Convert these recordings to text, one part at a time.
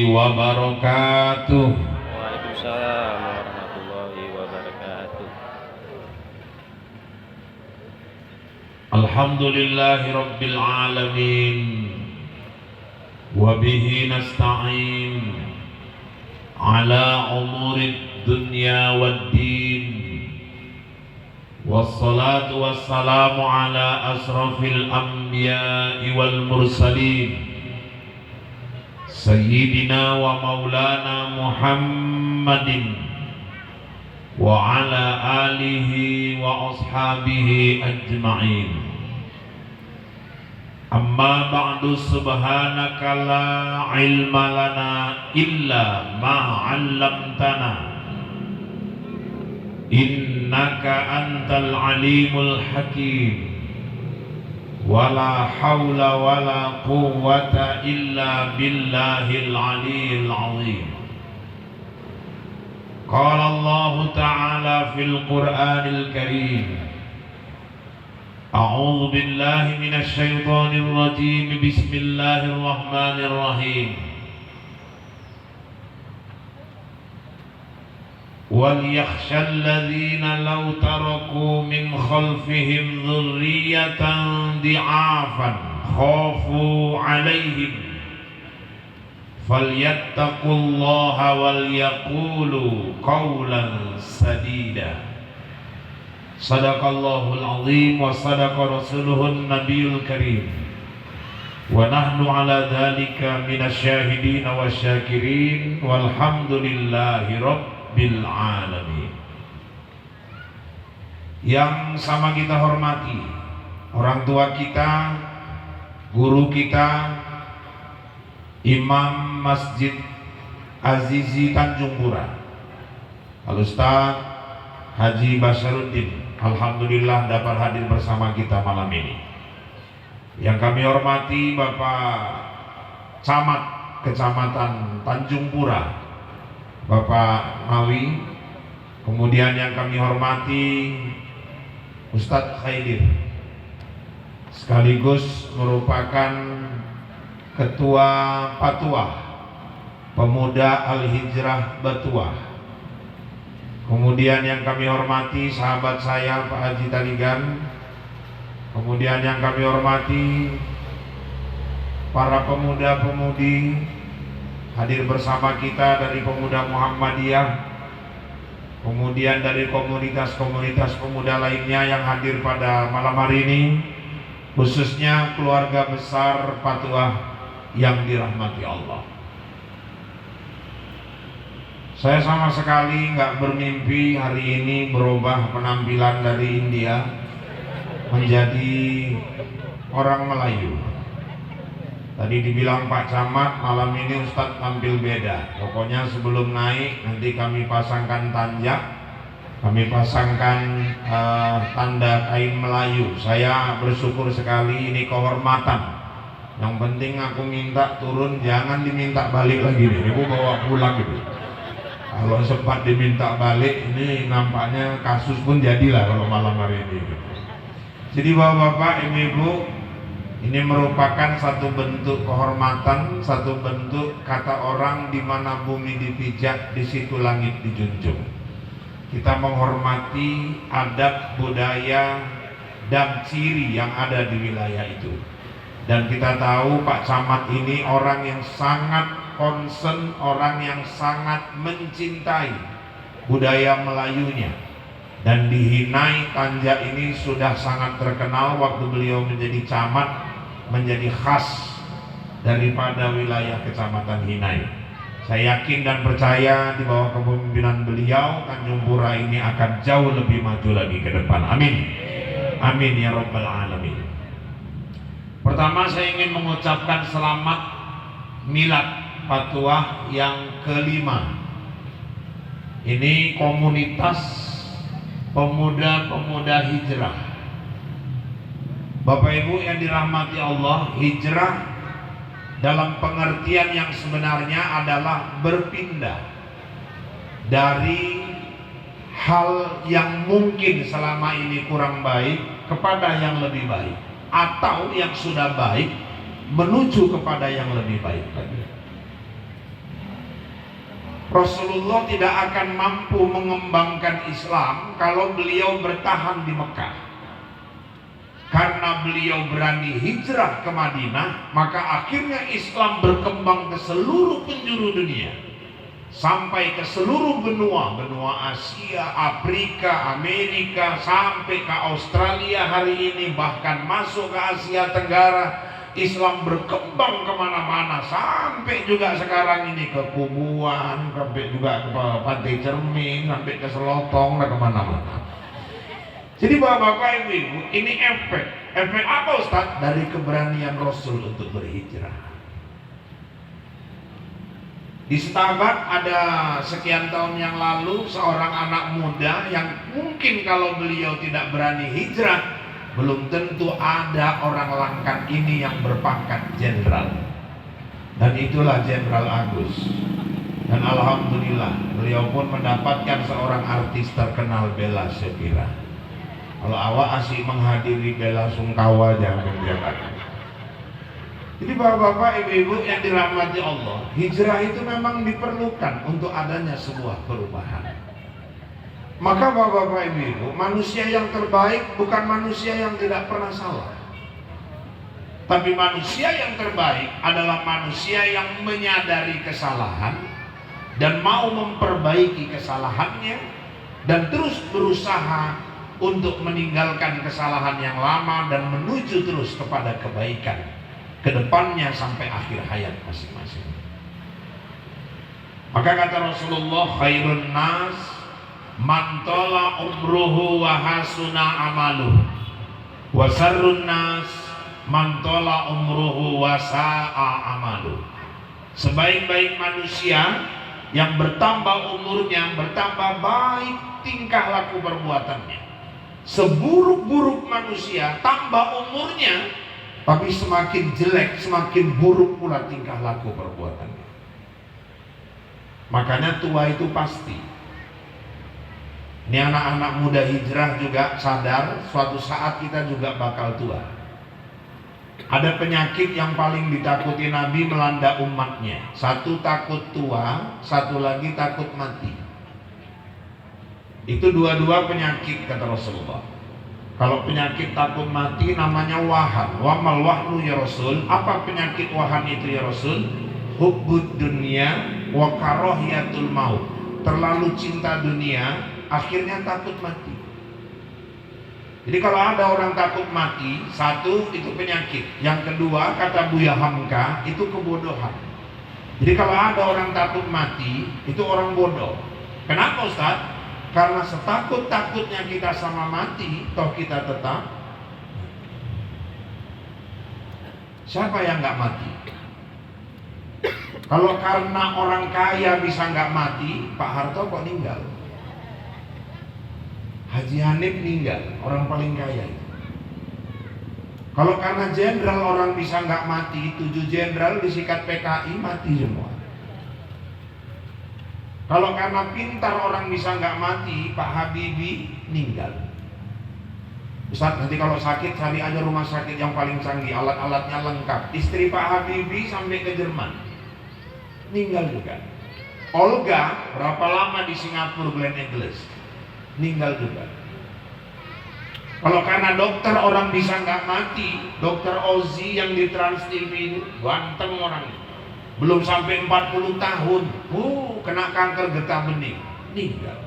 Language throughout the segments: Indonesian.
wabarakatuh. Waalaikumsalam warahmatullahi wabarakatuh. Alhamdulillahi rabbil alamin. Wabihi nasta'in ala umurid dunya waddin. Wassalatu wassalamu ala asrafil anbiya'i wal mursalin Sayyidina wa maulana Muhammadin wa ala alihi wa ashabihi ajma'in. Amma ba'du, subhanaka la ilma lana illa ma 'allamtana innaka antal alimul hakim. Wala hawla wala quwwata illa billahil aliyyil azim. Qala Allah ta'ala fil Qur'anil Karim, a'udzu billahi minasy syaithanir rajim. Bismillahirrahmanirrahim. وَلْيَخْشَى الَّذِينَ لَوْ تَرَكُوا مِنْ خَلْفِهِمْ ذُرِّيَّةً ضِعَافًا خَافُوا عَلَيْهِمْ فَلْيَتَّقُوا اللَّهَ وَلْيَقُولُوا قَوْلًا سَدِيدًا. Sadaqallahul azim wa sadaqa rasuluhun nabiyul karim. Wa nahnu ala dhalika minasyahidin wa syakirin walhamdulillahi rabbil alamin. Yang sama kita hormati orang tua kita, guru kita, Imam Masjid Azizi Tanjung Pura, Al-Ustaz Haji Basharuddin, alhamdulillah dapat hadir bersama kita malam ini. Yang kami hormati Bapak Camat Kecamatan Tanjung Pura, Bapak Mawi. Kemudian yang kami hormati Ustadz Khaidir, sekaligus merupakan Ketua Patuah Pemuda Al-Hijrah Batuah. Kemudian yang kami hormati sahabat saya Pak Haji Taligan. Kemudian yang kami hormati para pemuda-pemudi hadir bersama kita dari Pemuda Muhammadiyah. Kemudian dari komunitas-komunitas pemuda lainnya yang hadir pada malam hari ini, khususnya keluarga besar Patuah yang dirahmati Allah. Saya sama sekali nggak bermimpi hari ini berubah penampilan dari India menjadi orang Melayu. Tadi dibilang Pak Camat, malam ini Ustadz tampil beda. Pokoknya sebelum naik nanti kami pasangkan tanjak, kami pasangkan tanda kain Melayu. Saya bersyukur sekali, ini kehormatan. Yang penting aku minta turun, jangan diminta balik lagi nih. Ibu bawa pulang gitu. Kalau sempat diminta balik, ini nampaknya kasus pun jadilah kalau malam hari ini. Jadi bapak-bapak, ibu-ibu, ini merupakan satu bentuk kehormatan, satu bentuk kata orang di mana bumi dipijak, di situ langit dijunjung. Kita menghormati adat, budaya, dan ciri yang ada di wilayah itu. Dan kita tahu Pak Camat ini orang yang sangat concern, orang yang sangat mencintai budaya Melayunya. Dan di Hinai, Tanjak ini sudah sangat terkenal waktu beliau menjadi camat, menjadi khas daripada wilayah Kecamatan Hinai. Saya yakin dan percaya di bawah kepemimpinan beliau, Tanjung Pura ini akan jauh lebih maju lagi ke depan. Amin. Amin ya rabbal alamin. Pertama saya ingin mengucapkan selamat milad Patuah yang kelima. Ini komunitas pemuda-pemuda hijrah. Bapak Ibu yang dirahmati Allah, hijrah dalam pengertian yang sebenarnya adalah berpindah dari hal yang mungkin selama ini kurang baik kepada yang lebih baik, atau yang sudah baik menuju kepada yang lebih baik lagi. Rasulullah tidak akan mampu mengembangkan Islam kalau beliau bertahan di Mekah. Karena beliau berani hijrah ke Madinah, maka akhirnya Islam berkembang ke seluruh penjuru dunia, sampai ke seluruh benua Asia, Afrika, Amerika, sampai ke Australia hari ini, bahkan masuk ke Asia Tenggara. Islam berkembang kemana-mana, sampai juga sekarang ini ke Kubuan, sampai juga ke Pantai Cermin, sampai ke Selotong, dan kemana-mana. Jadi bapak-bapak, ibu-ibu, ini efek apa Ustaz? Dari keberanian Rasul untuk berhijrah. Di Setabat ada sekian tahun yang lalu seorang anak muda yang mungkin kalau beliau tidak berani hijrah, belum tentu ada orang langkat ini yang berpangkat jenderal. Dan itulah Jenderal Agus. Dan alhamdulillah beliau pun mendapatkan seorang artis terkenal, Bella Shafira. Kalau awak asik menghadiri bela sungkawa jangan membiarkan. Jadi bapak-bapak, ibu-ibu yang dirahmati Allah, hijrah itu memang diperlukan untuk adanya sebuah perubahan. Maka bapak-bapak, ibu-ibu, manusia yang terbaik bukan manusia yang tidak pernah salah, tapi manusia yang terbaik adalah manusia yang menyadari kesalahan dan mau memperbaiki kesalahannya dan terus berusaha untuk meninggalkan kesalahan yang lama dan menuju terus kepada kebaikan ke depannya sampai akhir hayat masing-masing. Maka kata Rasulullah, khairun nas man tala umruhu wa hasuna amaluh, wa sarrun nas man tala umruhu wa sa'a amaluh. Sebaik-baik manusia yang bertambah umurnya, bertambah baik tingkah laku perbuatannya. Seburuk-buruk manusia, tambah umurnya, tapi semakin jelek, semakin buruk pula tingkah laku perbuatannya. Makanya tua itu pasti. Ini anak-anak muda hijrah juga sadar, suatu saat kita juga bakal tua. Ada penyakit yang paling ditakuti Nabi melanda umatnya. Satu takut tua, satu lagi takut mati. Itu dua-dua penyakit kata Rasulullah. Kalau penyakit takut mati namanya wahan. Wa mal wahnu ya Rasul. Apa penyakit wahan itu ya Rasul? Hubbud dunya wa karahiyatul maut. Terlalu cinta dunia, akhirnya takut mati. Jadi kalau ada orang takut mati, satu itu penyakit. Yang kedua kata Buya Hamka itu kebodohan. Jadi kalau ada orang takut mati, itu orang bodoh. Kenapa Ustaz? Karena setakut-takutnya kita sama mati, toh kita tetap. Siapa yang nggak mati? Kalau karena orang kaya bisa nggak mati, Pak Harto kok meninggal? Haji Hanif meninggal, orang paling kaya itu. Kalau karena jenderal orang bisa nggak mati, 7 jenderal disikat PKI mati semua. Kalau karena pintar orang bisa nggak mati, Pak Habibie meninggal. Ustaz, nanti kalau sakit cari aja rumah sakit yang paling canggih, alat-alatnya lengkap. Istri Pak Habibie sampai ke Jerman, meninggal juga. Olga berapa lama di Singapura, Glen Eagles, meninggal juga. Kalau karena dokter orang bisa nggak mati, dokter Ozi yang di Trans TV itu ganteng orangnya. Belum sampai 40 tahun, kena kanker getah bening, meninggal.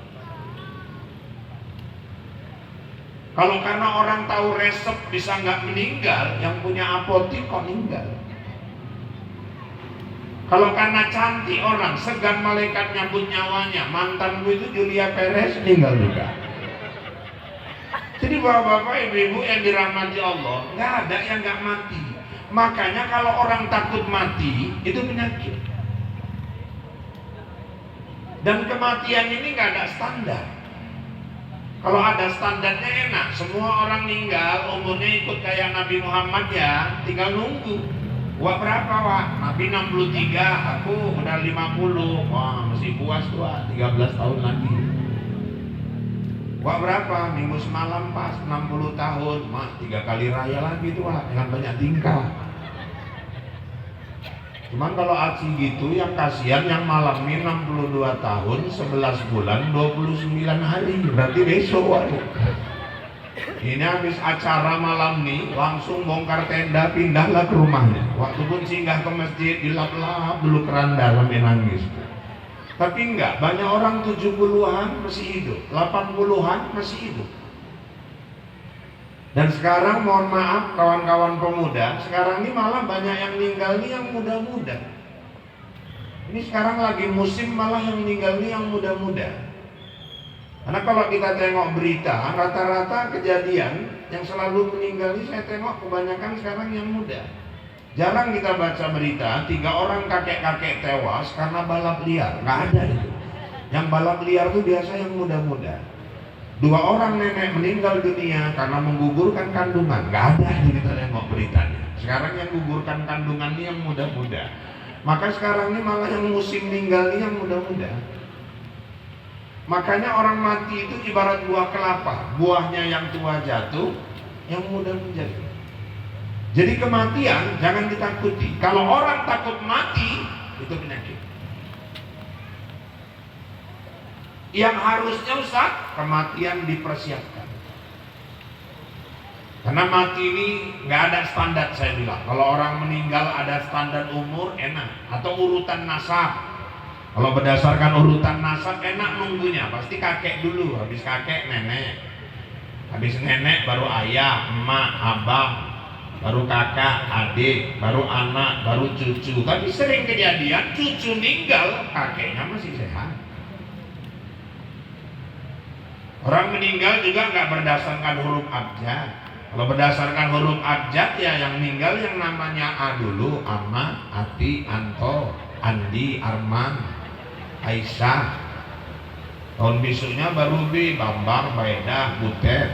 Kalau karena orang tahu resep bisa nggak meninggal, yang punya apotik kok meninggal. Kalau karena cantik orang, segan malaikat nyambut nyawanya, mantanku itu Julia Perez meninggal juga. Jadi bapak-bapak, ibu-ibu yang dirahmati Allah, nggak ada yang nggak mati. Makanya kalau orang takut mati, itu penyakit. Dan kematian ini nggak ada standar. Kalau ada standarnya enak, semua orang meninggal umurnya ikut kayak Nabi Muhammad ya, tinggal nunggu. Wah berapa Wak? Nabi 63, aku udah 50. Wah masih puas tua, 13 tahun lagi. Wah berapa? Minggu semalam pas 60 tahun. Mak 3 kali raya lagi tuh Wak, dengan banyak tingkah. Cuman kalau aci gitu yang kasihan yang malam ini 62 tahun 11 bulan 29 hari, berarti besok waduh. Ini habis acara malam nih langsung bongkar tenda pindahlah ke rumahnya. Waktu pun singgah ke masjid dilap-lap dulu keranda sampai nangis. Tapi enggak, banyak orang 70-an masih hidup, 80-an masih hidup. Dan sekarang mohon maaf kawan-kawan pemuda, sekarang ini malah banyak yang meninggal nih yang muda-muda. Ini sekarang lagi musim malah yang meninggal nih yang muda-muda. Karena kalau kita tengok berita, rata-rata kejadian yang selalu meninggal ini saya tengok kebanyakan sekarang yang muda. Jarang kita baca berita 3 orang kakek-kakek tewas karena balap liar, nggak ada itu. Yang balap liar itu biasa yang muda-muda. 2 orang nenek meninggal dunia karena menggugurkan kandungan, nggak ada itu kita tengok beritanya. Sekarang yang gugurkan kandungan ini yang muda-muda. Maka sekarang ini malah yang musim meninggal ini yang muda-muda. Makanya orang mati itu ibarat buah kelapa, buahnya yang tua jatuh, yang muda menjadi. Jadi kematian jangan ditakuti. Kalau orang takut mati, itu penyakit. Yang harusnya Ustaz, kematian dipersiapkan. Karena mati ini nggak ada standar saya bilang. Kalau orang meninggal ada standar umur enak atau urutan nasab. Kalau berdasarkan urutan nasab enak nunggunya, pasti kakek dulu, habis kakek nenek, habis nenek baru ayah, emak, abang, baru kakak, adik, baru anak, baru cucu. Tapi sering kejadian cucu meninggal, kakeknya masih sehat. Orang meninggal juga nggak berdasarkan huruf abjad. Kalau berdasarkan huruf abjad ya yang meninggal yang namanya A dulu, Ahmad, Ati, Anto, Andi, Arman, Aisyah. Tahun besoknya baru B, Bambang, Baedah, Butet,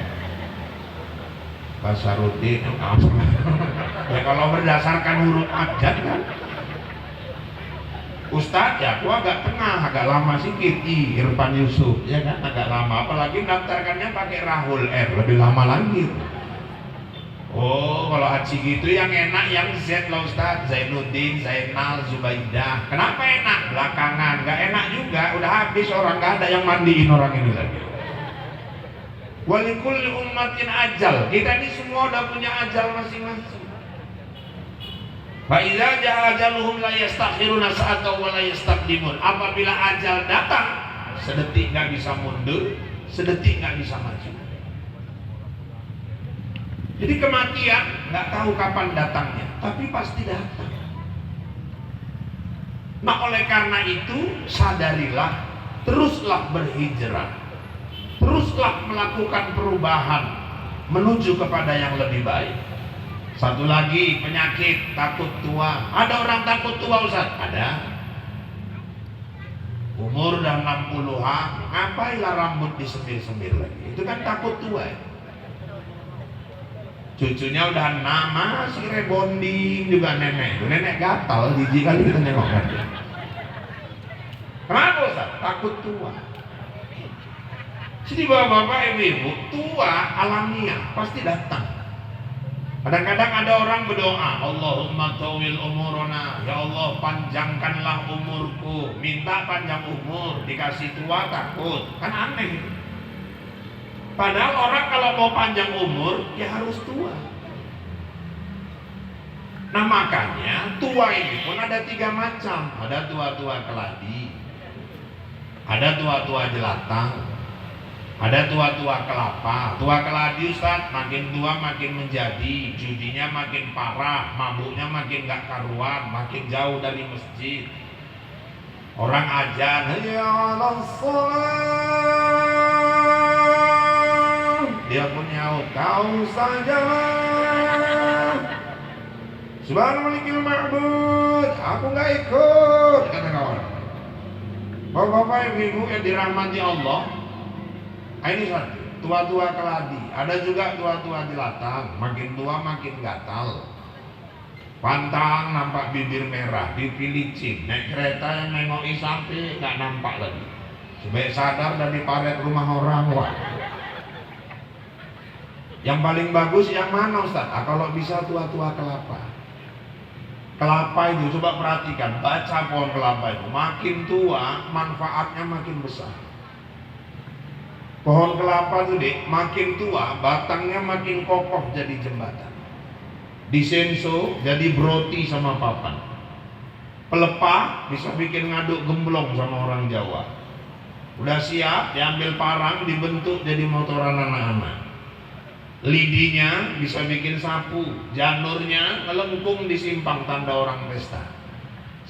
Basarudin. Ya kalau berdasarkan huruf abjad kan. Ustadz ya aku agak tengah, agak lama sedikit. Irfan Yusuf ya kan agak lama, apalagi daftarkannya pakai Rahul R, lebih lama lagi. Oh, kalau haji gitu yang enak yang Z lah Ustaz, Zainuddin, Zainal, Zubaidah. Kenapa enak? Belakangan, nggak enak juga. Udah habis orang, nggak ada yang mandiin orang ini lagi. Walikulli ummatin ajal. Kita ini semua udah punya ajal masing-masing. Fa idza jaa ajaluhum la yastakhiruna sa'atan wa la yastaqdimun. Apabila ajal datang, sedetik nggak bisa mundur, sedetik nggak bisa maju. Jadi kematian nggak tahu kapan datangnya, tapi pasti datang. Nah oleh karena itu sadarilah, teruslah berhijrah, teruslah melakukan perubahan menuju kepada yang lebih baik. Satu lagi penyakit takut tua. Ada orang takut tua Ustaz? Ada. Umur udah 60-an, ngapailah rambut disemir-semir lagi? Itu kan takut tua ya. Cucunya udah 6, masih rebonding juga nenek. Nenek gatal, jijik kali kita nengok kan. Kenapa Ustaz? Takut tua. Jadi bapak-bapak ibu-ibu, tua alamiah pasti datang. Kadang-kadang ada orang berdoa, Allahumma tawil umurona, ya Allah panjangkanlah umurku. Minta panjang umur, dikasih tua takut. Kan aneh itu. Padahal orang kalau mau panjang umur, ya harus tua. Nah makanya tua ini pun ada 3 macam. Ada tua-tua keladi, ada tua-tua jelatang, ada tua-tua kelapa. Tua keladi Ustaz, makin tua makin menjadi, judinya makin parah, mabuknya makin gak karuan, makin jauh dari masjid. Orang ajan, ya Allah dia pun nyaut, kau sajalah Subhanallah ma'bud, aku gak ikut, kata kawan. Bapak-bapak ibu yang dirahmati Allah, ini satu, tua-tua keladi. Ada juga tua-tua jelatang, makin tua makin gatal, pantang, nampak bibir merah, pipi licin, naik kereta yang nengoki sampai gak nampak lagi. Sebaik sadar dari paret rumah orang. Wah. Yang paling bagus yang mana Ustaz? Kalau bisa tua-tua kelapa. Kelapa itu coba perhatikan, baca pohon kelapa itu, makin tua manfaatnya makin besar. Pohon kelapa tuh dek, makin tua batangnya makin kokoh jadi jembatan. Disenso jadi broti sama papan. Pelepah bisa bikin ngaduk gemblong sama orang Jawa. Udah siap diambil parang dibentuk jadi motoran anak-anak. Lidinya bisa bikin sapu, janurnya ngelengkung di simpang tanda orang pesta.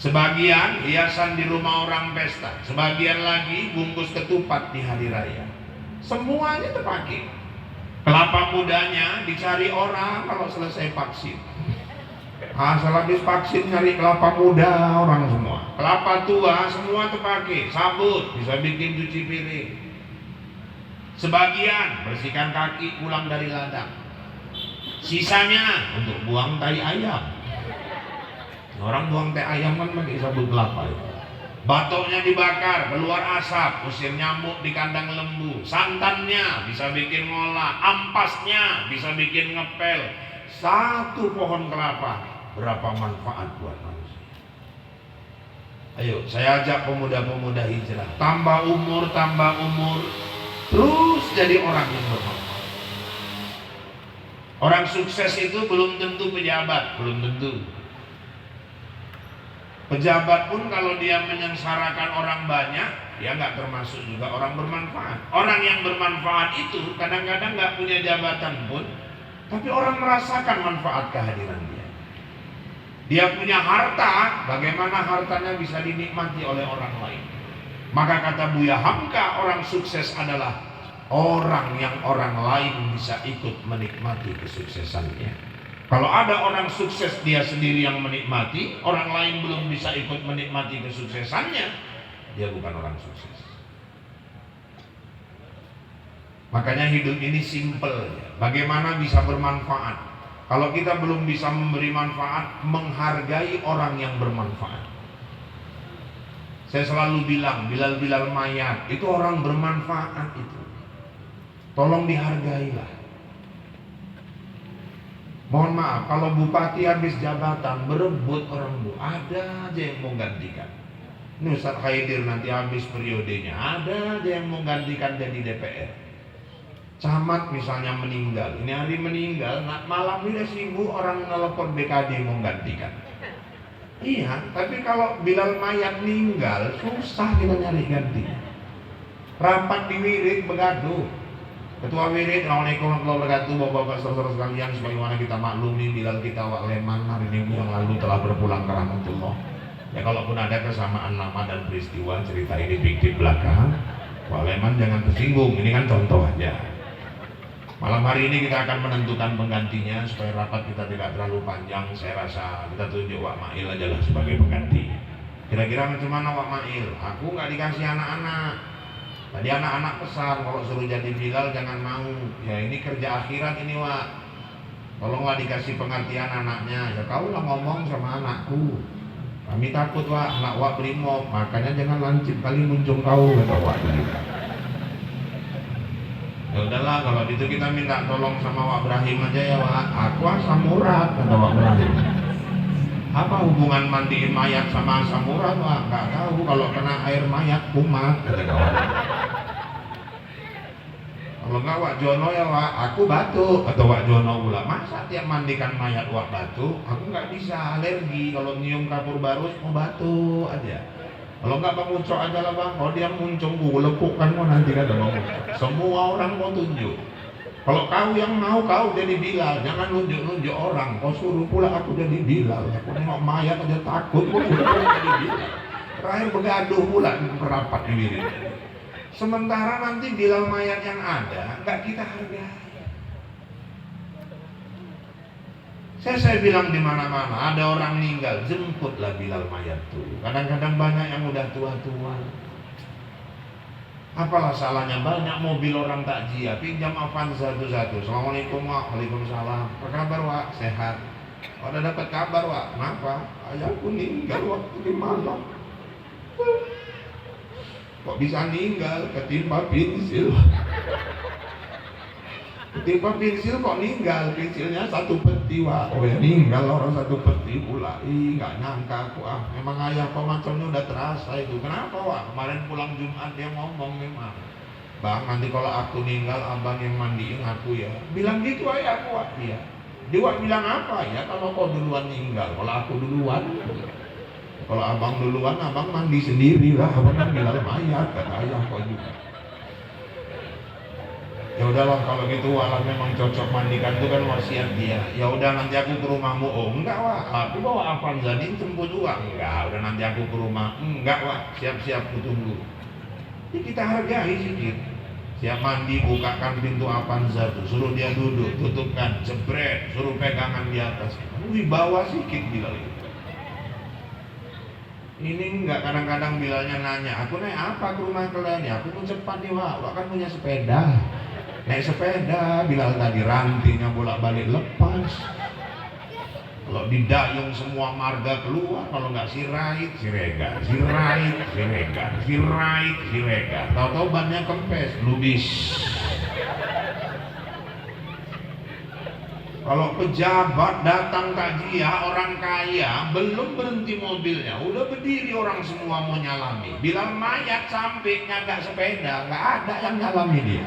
Sebagian hiasan di rumah orang pesta, sebagian lagi bungkus ketupat di hari raya. Semuanya terpakai. Kelapa mudanya dicari orang kalau selesai vaksin. Asal habis vaksin nyari kelapa muda orang semua. Kelapa tua semua terpakai. Sabut bisa bikin cuci piring. Sebagian bersihkan kaki pulang dari ladang. Sisanya untuk buang tai ayam. Orang buang tai ayam kan pakai sabut kelapa ya. Batoknya dibakar, keluar asap, usir nyamuk di kandang lembu. Santannya bisa bikin ngolah, ampasnya bisa bikin ngepel. Satu pohon kelapa berapa manfaat buat manusia. Ayo saya ajak pemuda-pemuda hijrah, tambah umur, terus jadi orang yang bermanfaat. Orang sukses itu belum tentu pejabat, belum tentu. Pejabat pun kalau dia menyengsarakan orang banyak, dia nggak termasuk juga orang bermanfaat. Orang yang bermanfaat itu kadang-kadang nggak punya jabatan pun, tapi orang merasakan manfaat kehadiran dia. Dia punya harta, bagaimana hartanya bisa dinikmati oleh orang lain. Maka kata Buya Hamka, orang sukses adalah orang yang orang lain bisa ikut menikmati kesuksesannya. Kalau ada orang sukses dia sendiri yang menikmati, orang lain belum bisa ikut menikmati kesuksesannya, dia bukan orang sukses. Makanya hidup ini simple. Bagaimana bisa bermanfaat? Kalau kita belum bisa memberi manfaat, menghargai orang yang bermanfaat. Saya selalu bilang, Bilal mayat itu orang bermanfaat itu. Tolong dihargailah. Mohon maaf, kalau bupati habis jabatan berebut orang bu, ada aja yang mau gantikan. Ini Ustaz Khaidir nanti habis periodenya, ada aja yang mau gantikan jadi DPR. Camat misalnya meninggal, ini hari meninggal, malam ini sibuk orang nelpon BKD mau gantikan. Iya, tapi kalau Bilal mayat meninggal, susah kita nyari gantinya. Rapat di wirid begaduh. Ketua wirid, Assalamualaikum warahmatullahi wabarakatuh, bapak-bapak saudara sekalian, sebagaimana kita maklumi Bilal kita Wak Leman hari Minggu yang lalu telah berpulang ke rahmatullah. Ya kalaupun ada kesamaan nama dan peristiwa, cerita ini fiktif belakang, Wak Leman jangan tersinggung, ini kan contoh aja. Malam hari ini kita akan menentukan penggantinya supaya rapat kita tidak terlalu panjang. Saya rasa kita tunjuk Wak Mail aja lah sebagai pengganti. Kira-kira macam mana Wak Mail? Aku nggak dikasih anak-anak. Tadi anak-anak pesan kalau suruh jadi Bilal jangan mau. Ya ini kerja akhirat ini Wak. Tolonglah dikasih pengertian anaknya. Ya kau lah ngomong sama anakku. Kami takut Wak, anak Wak brimob. Makanya jangan lancip kali muncung kau kata Wak dulu. Ya udahlah kalau gitu kita minta tolong sama Wak Ibrahim aja ya Wak. Aku asam urat kata Wak Ibrahim. Apa hubungan mandiin mayat sama asam urat Wak? Gak tahu, kalau kena air mayat kumat kata kawan. Kalau enggak Wak Jono ya Wak, aku batuk kata Wak Jono pula. Masa tiap mandikan mayat Wak batuk? Aku nggak bisa, alergi. Kalau nyium kapur barus mau batuk aja. Kalau enggak Bang Ucok aja lah Bang. Kalau dia muncung gue lepukkan kok nanti kata Bang Ucok. Semua orang mau tunjuk. Kalau kau yang mau kau jadi Bilal, jangan nunjuk-nunjuk orang. Kau suruh pula aku jadi Bilal. Aku nengok mayat aja takut, kau suruh pula jadi Bilal. Terakhir begaduh pula merapat di diri. Sementara nanti Bilal mayat yang ada nggak kita hargai. Saya bilang di mana-mana ada orang meninggal, jemputlah Bilal mayat tuh. Kadang-kadang banyak yang udah tua-tua. Apalah salahnya, banyak mobil orang takziah, pinjam Avanza satu-satu. Assalamualaikum Wak, waalaikumsalam. Apa kabar Wak? Sehat. Ada dapat kabar Wak? Kenapa? Ayahku meninggal waktu di malam. Kok bisa meninggal? Ketimpa pensil. Tiba pensil kok meninggal, pensilnya satu peti. Wah, oh ya meninggal orang satu peti pula. Ih, nggak nyangka aku. Memang ayah pemacamnya udah terasa itu. Kenapa wah? Kemarin pulang Jumat dia ngomong memang, Bang, nanti kalau aku meninggal abang yang mandiin aku ya. Bilang gitu ayah aku. Wah, iya. Dia bilang apa ya? Kalau kau duluan meninggal, kalau aku duluan. Kalau abang duluan, abang mandi sendiri lah. Abang kan bilang mayat, kata ayah kau juga. Ya udahlah kalau gitu, walau memang cocok mandikan itu kan wasiat dia. Ya udah nanti aku ke rumahmu. Oh enggak wah, aku bawa Avanza ini jemput uang. Enggak, udah nanti aku ke rumah. Enggak wah, siap-siap ku tunggu. Jadi kita hargai sedikit. Siap mandi, bukakan pintu Avanza tuh, suruh dia duduk, tutupkan, jebret, suruh pegangan di atas. Wibawa sedikit Bilal itu. Ini enggak, kadang-kadang Bilalnya nanya, aku naik apa ke rumah kalian ya? Aku pun cepat nih wak kan punya sepeda. Naik sepeda, Bilal tadi rantingnya bolak-balik lepas. Kalau didayung semua marga keluar, kalau nggak sirait, sirega, sirait, sirega, sirait, sirega. Tahu-tahu bannya kempes, lubis. Kalau pejabat datang takziah orang kaya, belum berhenti mobilnya, udah berdiri orang semua mau nyalami. Bilang mayat sampai nyagak sepeda, nggak ada yang nyalami dia.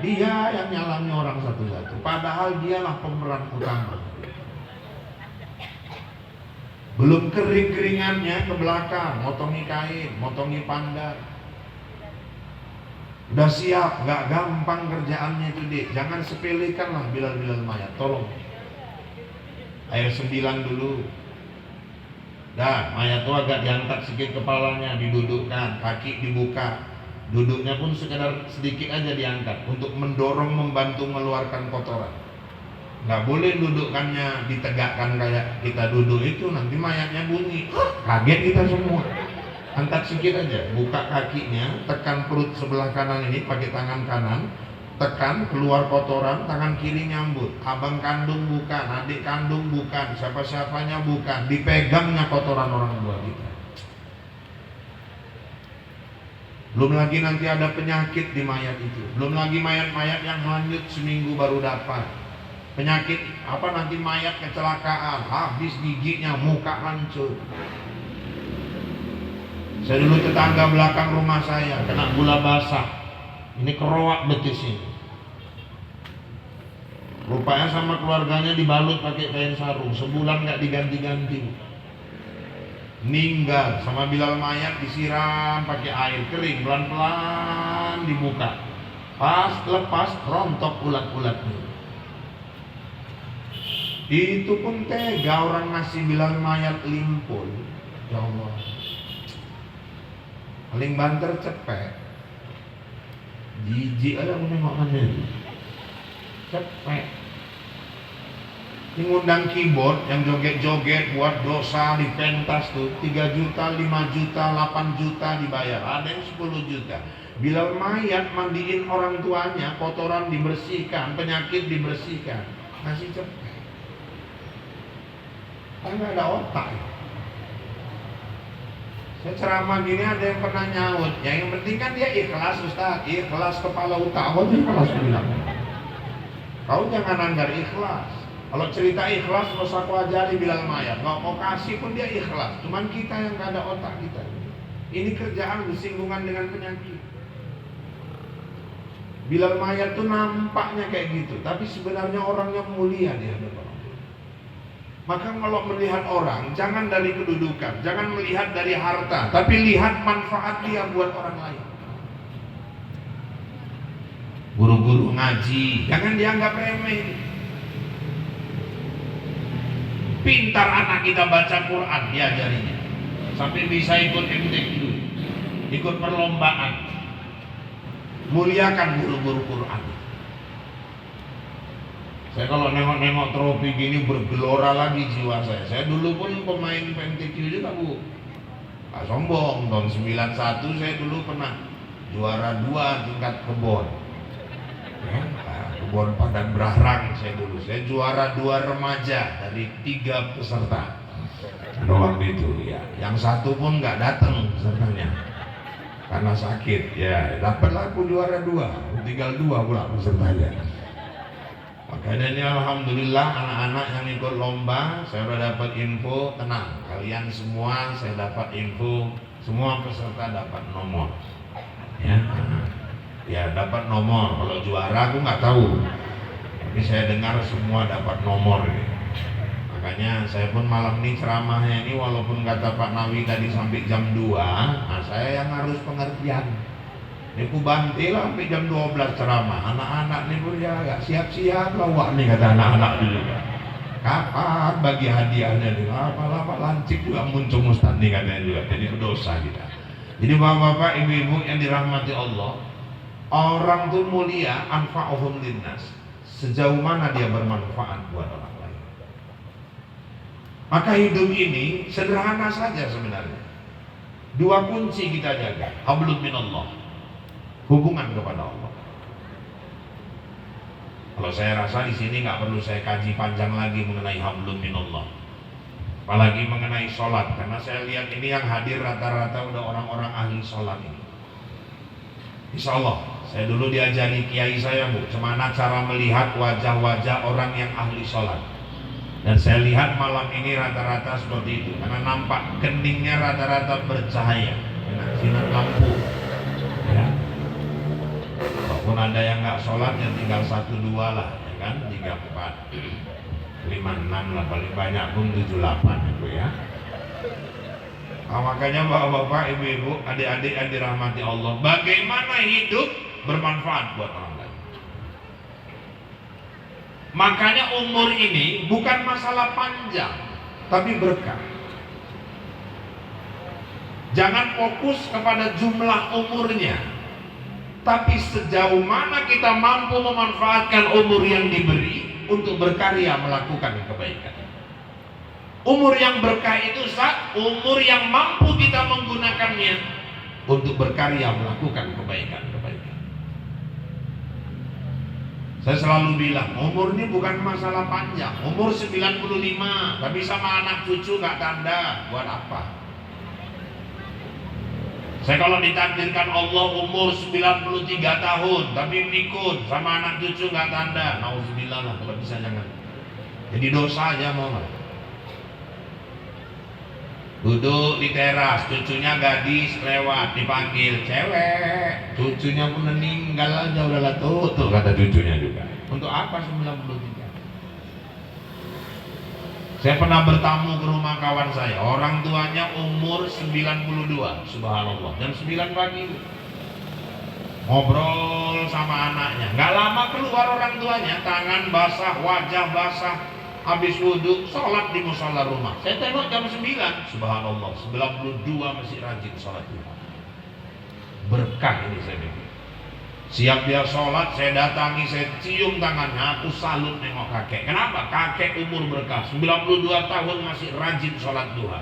Dia yang nyalami orang satu-satu. Padahal dialah pemeran utama. Belum kering-keringannya ke belakang, motongi kain, motongi pandar. Udah siap, nggak gampang kerjaannya itu deh. Jangan sepelekan lah Bilal-Bilal mayat, tolong. Air 9 dulu. Dah, mayat itu agak diangkat sedikit kepalanya, didudukkan, kaki dibuka. Duduknya pun sekedar sedikit aja diangkat untuk mendorong, membantu mengeluarkan kotoran. Nggak boleh dudukkannya ditegakkan kayak kita duduk itu, nanti mayatnya bunyi. Kaget kita semua. Angkat sedikit aja, buka kakinya, tekan perut sebelah kanan ini pakai tangan kanan, tekan keluar kotoran, tangan kiri nyambut. Abang kandung bukan, adik kandung bukan, siapa-siapanya bukan, dipegangnya kotoran orang tua kita. Belum lagi nanti ada penyakit di mayat itu, belum lagi mayat-mayat yang hanyut seminggu baru dapat. Penyakit apa nanti mayat kecelakaan, habis giginya, muka hancur. Saya dulu tetangga belakang rumah saya kena gula basah, ini keroak betis ini. Rupanya sama keluarganya dibalut pakai kain sarung, sebulan nggak diganti-ganti. Meninggal sama Bilal mayat disiram pakai air kering, pelan-pelan dibuka. Pas lepas rontok ulat-ulatnya. Itu pun tega orang ngasih Bilal mayat limpul. Ya Allah. Paling banter cepet. Jijik aja menengoknya. Cepet. Ini ngundang keyboard yang joget-joget buat dosa di pentas tuh 3 juta, 5 juta, 8 juta dibayar. Ada yang 10 juta. Bilal mayat mandiin orang tuanya, kotoran dibersihkan, penyakit dibersihkan. Masih cepet. Karena ada otak. Saya ceramah gini ada yang pernah nyaut, ya yang penting kan dia ikhlas Ustaz, ikhlas kepala utama dia ikhlas bilang. Kau jangan anggar ikhlas. Kalau cerita ikhlas nggak usah aku ajari Bilal mayat, nggak mau kasih pun dia ikhlas. Cuman kita yang nggak ada otak kita. Ini kerjaan bersinggungan dengan penyakit. Bilal mayat tuh nampaknya kayak gitu, tapi sebenarnya orangnya mulia dia. Maka kalau melihat orang, jangan dari kedudukan, jangan melihat dari harta, tapi lihat manfaat dia buat orang lain. Guru-guru ngaji, jangan dianggap remeh. Pintar anak kita baca Quran, diajarinya. Sampai bisa ikut MTQ, ikut perlombaan. Muliakan guru-guru Quran. Saya kalau nengok-nengok trofi gini bergelora lagi jiwa saya. Saya dulu pun pemain PMTQ juga Bu. Gak sombong, tahun 91 saya dulu pernah juara 2 tingkat kebon. Ya, kebon Padang Brahrang saya dulu. Saya juara 2 remaja dari 3 peserta. Doang itu ya. Yang satu pun nggak datang pesertanya karena sakit. Ya, dapatlah aku juara 2. Tinggal 2 pula pesertanya. Makanya ini alhamdulillah anak-anak yang ikut lomba, saya sudah dapat info, tenang. Kalian semua saya dapat info, semua peserta dapat nomor. Ya dapat nomor. Kalau juara aku nggak tahu, tapi saya dengar semua dapat nomor. Makanya saya pun malam ini ceramahnya ini walaupun kata Pak Nawi tadi sampai jam 2, nah saya yang harus pengertian. Ini ku bantai lah sampai jam 12 ceramah. Anak-anak nih pun ya agak siap-siap lah wak nih kata anak-anak dulu. Kapan bagi hadiahnya nih? Lama-lama lancip juga muncul Ustaz nih katanya juga. Jadi berdosa kita. Jadi bapak-bapak, ibu-ibu yang dirahmati Allah, orang tuh mulia anfa'uhum linnas. Sejauh mana dia bermanfaat buat orang lain. Maka hidup ini sederhana saja sebenarnya. Dua kunci kita jaga. Hablum minallah. Hubungan kepada Allah. Kalau saya rasa di sini nggak perlu saya kaji panjang lagi mengenai hablum minallah, apalagi mengenai sholat, karena saya lihat ini yang hadir rata-rata udah orang-orang ahli sholat ini. Insya Allah, saya dulu diajari kiai saya bu, gimana cara melihat wajah-wajah orang yang ahli sholat, dan saya lihat malam ini rata-rata seperti itu, karena nampak keningnya rata-rata bercahaya, sinar lampu. Ya. Walaupun ada yang nggak sholat yang tinggal 1-2 lah, ya kan, 3-4, 5-6 lah, paling banyak pun 7-8 itu ya. Nah, makanya bapak-bapak, ibu-ibu, adik-adik yang dirahmati Allah, bagaimana hidup bermanfaat buat orang lain. Makanya umur ini bukan masalah panjang, tapi berkah. Jangan fokus kepada jumlah umurnya, tapi sejauh mana kita mampu memanfaatkan umur yang diberi untuk berkarya melakukan kebaikan. Umur yang berkah itu saat umur yang mampu kita menggunakannya untuk berkarya melakukan kebaikan-kebaikan. Saya selalu bilang, umur ini bukan masalah panjang. Umur 95, tapi sama anak cucu gak tanda, buat apa? Saya kalau ditakdirkan Allah umur 93 tahun tapi pikun sama anak cucu nggak tanda, nauzubillah lah, kalau bisa jangan. Jadi dosa aja mau nggak? Duduk di teras, cucunya gadis lewat dipanggil cewek, cucunya pun meninggal aja udahlah tuh kata cucunya juga. Untuk apa 93? Saya pernah bertamu ke rumah kawan saya, orang tuanya umur 92, subhanallah, jam 9 pagi ngobrol sama anaknya, nggak lama keluar orang tuanya, tangan basah, wajah basah, habis wudhu, sholat di musola rumah. Saya tengok jam 9, subhanallah, 92 masih rajin sholat Jumat. Berkah ini saya bilang. Siap dia sholat, saya datangi, saya cium tangannya, aku salut nengok kakek. Kenapa? Kakek umur berkah, 92 tahun masih rajin sholat duha.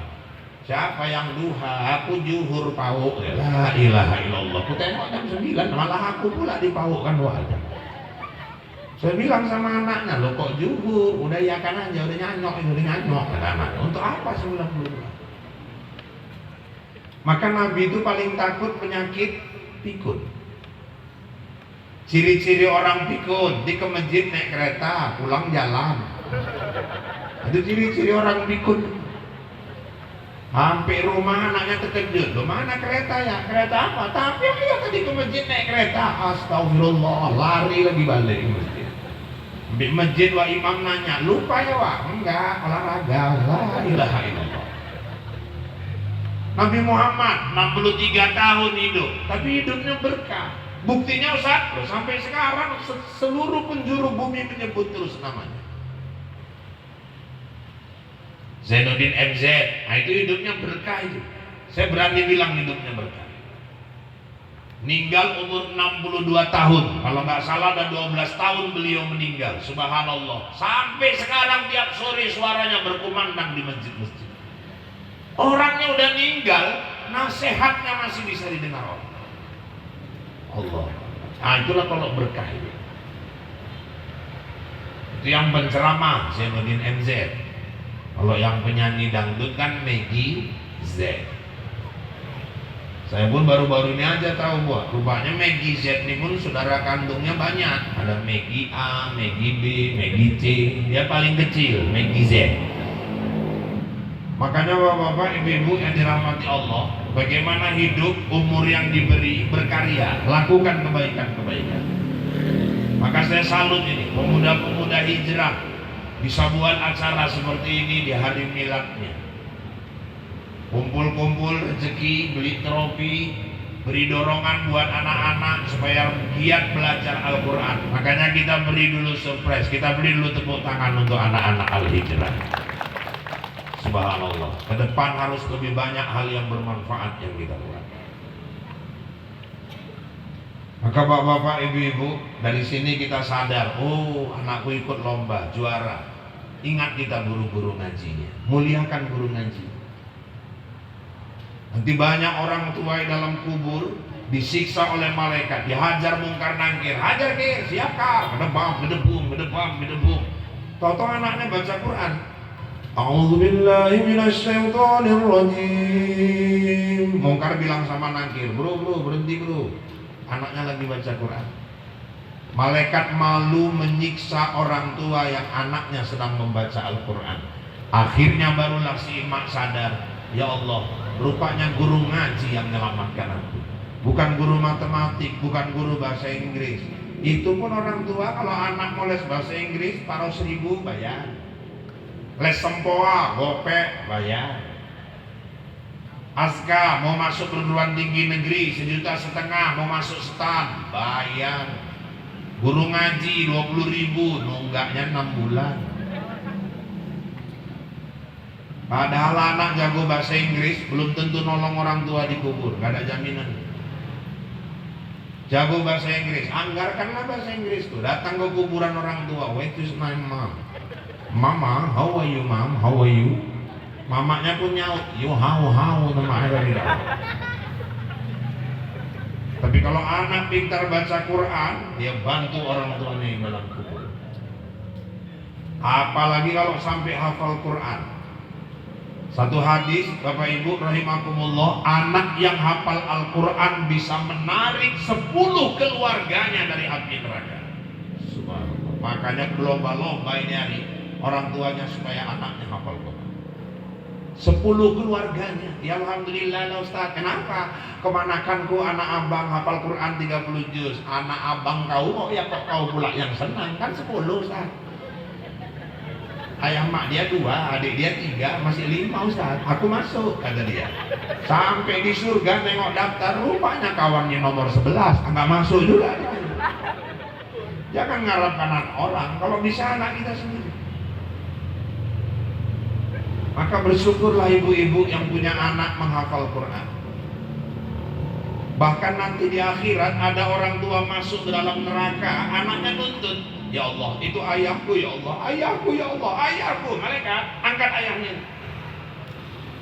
Siapa yang duha? Aku juhur pauk. La ilaha illallah. Aku tengok jam 9, malah aku pula dipaukkan wajah. Saya bilang sama anaknya, lo kok juhur? Udah iyakan aja, udah nyanyok, kata anaknya. Untuk apa 92? Maka Nabi itu paling takut penyakit pikun. Ciri-ciri orang pikun, di ke masjid naik kereta, pulang jalan. Itu ciri-ciri orang pikun. Sampai rumah anaknya terkejut, lo mana kereta ya? Kereta apa? Tapi ya tadi ke masjid naik kereta. Astagfirullah, lari lagi balik ke masjid. Di masjid wa imam nanya, lupa ya wak? Enggak, olahraga. La ilaha illallah. Nabi Muhammad 63 tahun hidup, tapi hidupnya berkah. Buktinya Ustaz, sampai sekarang seluruh penjuru bumi menyebut terus namanya. Zainuddin MZ, nah itu hidupnya berkah itu. Saya berani bilang hidupnya berkah. Meninggal umur 62 tahun, kalau nggak salah ada 12 tahun beliau meninggal. Subhanallah. Sampai sekarang tiap sore suaranya berkumandang di masjid-masjid. Orangnya udah meninggal, nasihatnya masih bisa didengar orang. Allah. Nah itulah kalau berkah itu. Itu yang penceramah Zainuddin MZ. Kalau yang penyanyi dangdut kan Maggie Z. Saya pun baru-baru ini aja tahu buat. Rupanya Maggie Z ini pun saudara kandungnya banyak. Ada Maggie A, Maggie B, Maggie C. Dia paling kecil, Maggie Z. Makanya bapak-bapak, ibu-ibu yang dirahmati Allah, bagaimana hidup umur yang diberi berkarya, lakukan kebaikan-kebaikan. Maka saya salut ini, pemuda-pemuda hijrah bisa buat acara seperti ini di hari miladnya. Kumpul-kumpul rezeki, beli trofi, beri dorongan buat anak-anak supaya giat belajar Al-Quran. Makanya kita beri dulu surprise, kita beri dulu tepuk tangan untuk anak-anak Al-Hijrah. Subhanallah, ke depan harus lebih banyak hal yang bermanfaat yang kita buat. Maka bapak-bapak, ibu-ibu, dari sini kita sadar, oh anakku ikut lomba, juara. Ingat kita guru-guru ngajinya, muliakan guru ngaji. Nanti banyak orang tua dalam kubur disiksa oleh malaikat, dihajar mungkar nangkir, hajar kir, siapkah, bedebam, bedebum, bedebam, bedebum. Tahu-tahu anaknya baca Quran. A'udzubillahi minasyaitonirrajim. Mungkar bilang sama nangkir, bro berhenti bro. Anaknya lagi baca Quran. Malaikat malu menyiksa orang tua yang anaknya sedang membaca Al-Quran. Akhirnya barulah si emak sadar, ya Allah, rupanya guru ngaji yang menyelamatkan aku, bukan guru matematik, bukan guru bahasa Inggris. Itu pun orang tua kalau anak mau les bahasa Inggris taruh 1.000 bayar. Les sempoa, gopek, bayar. Aska mau masuk perguruan tinggi negeri 1,5 juta, mau masuk STAN, bayar. Guru ngaji 20.000, nunggaknya 6 bulan. Padahal anak jago bahasa Inggris belum tentu nolong orang tua di kubur, gak ada jaminan. Jago bahasa Inggris, anggarkanlah bahasa Inggris tuh, datang ke kuburan orang tua. Where is my mom? Mama, how are you mom? How are you? Mamanya pun nyaut, you how nama dari dalam. Tapi kalau anak pintar baca Quran, dia bantu orang tuanya yang dalam kubur. Apalagi kalau sampai hafal Quran. Satu hadis, Bapak Ibu rahimakumullah, anak yang hafal Al-Quran bisa menarik 10 keluarganya dari api neraka. Subhanallah. Makanya lomba-lomba ini hari orang tuanya supaya anaknya hafal Quran. 10 keluarganya. Ya alhamdulillah Ustaz. Kenapa? Kemanakanku anak abang hafal Quran 30 juz. Anak abang kau mau ya kok kau pula yang senang, kan 10 Ustaz. Ayah mak dia 2, adik dia 3, masih 5 Ustaz. Aku masuk, kata dia. Sampai di surga nengok daftar, rupanya kawannya nomor 11, enggak masuk juga. Jangan ngarapkan orang, kalau bisa anak kita sendiri. Maka bersyukurlah ibu-ibu yang punya anak menghafal Quran. Bahkan nanti di akhirat ada orang tua masuk ke dalam neraka, anaknya nuntut, ya Allah, itu ayahku ya Allah, ayahku ya Allah, ayahku. Malaikat, angkat ayahnya.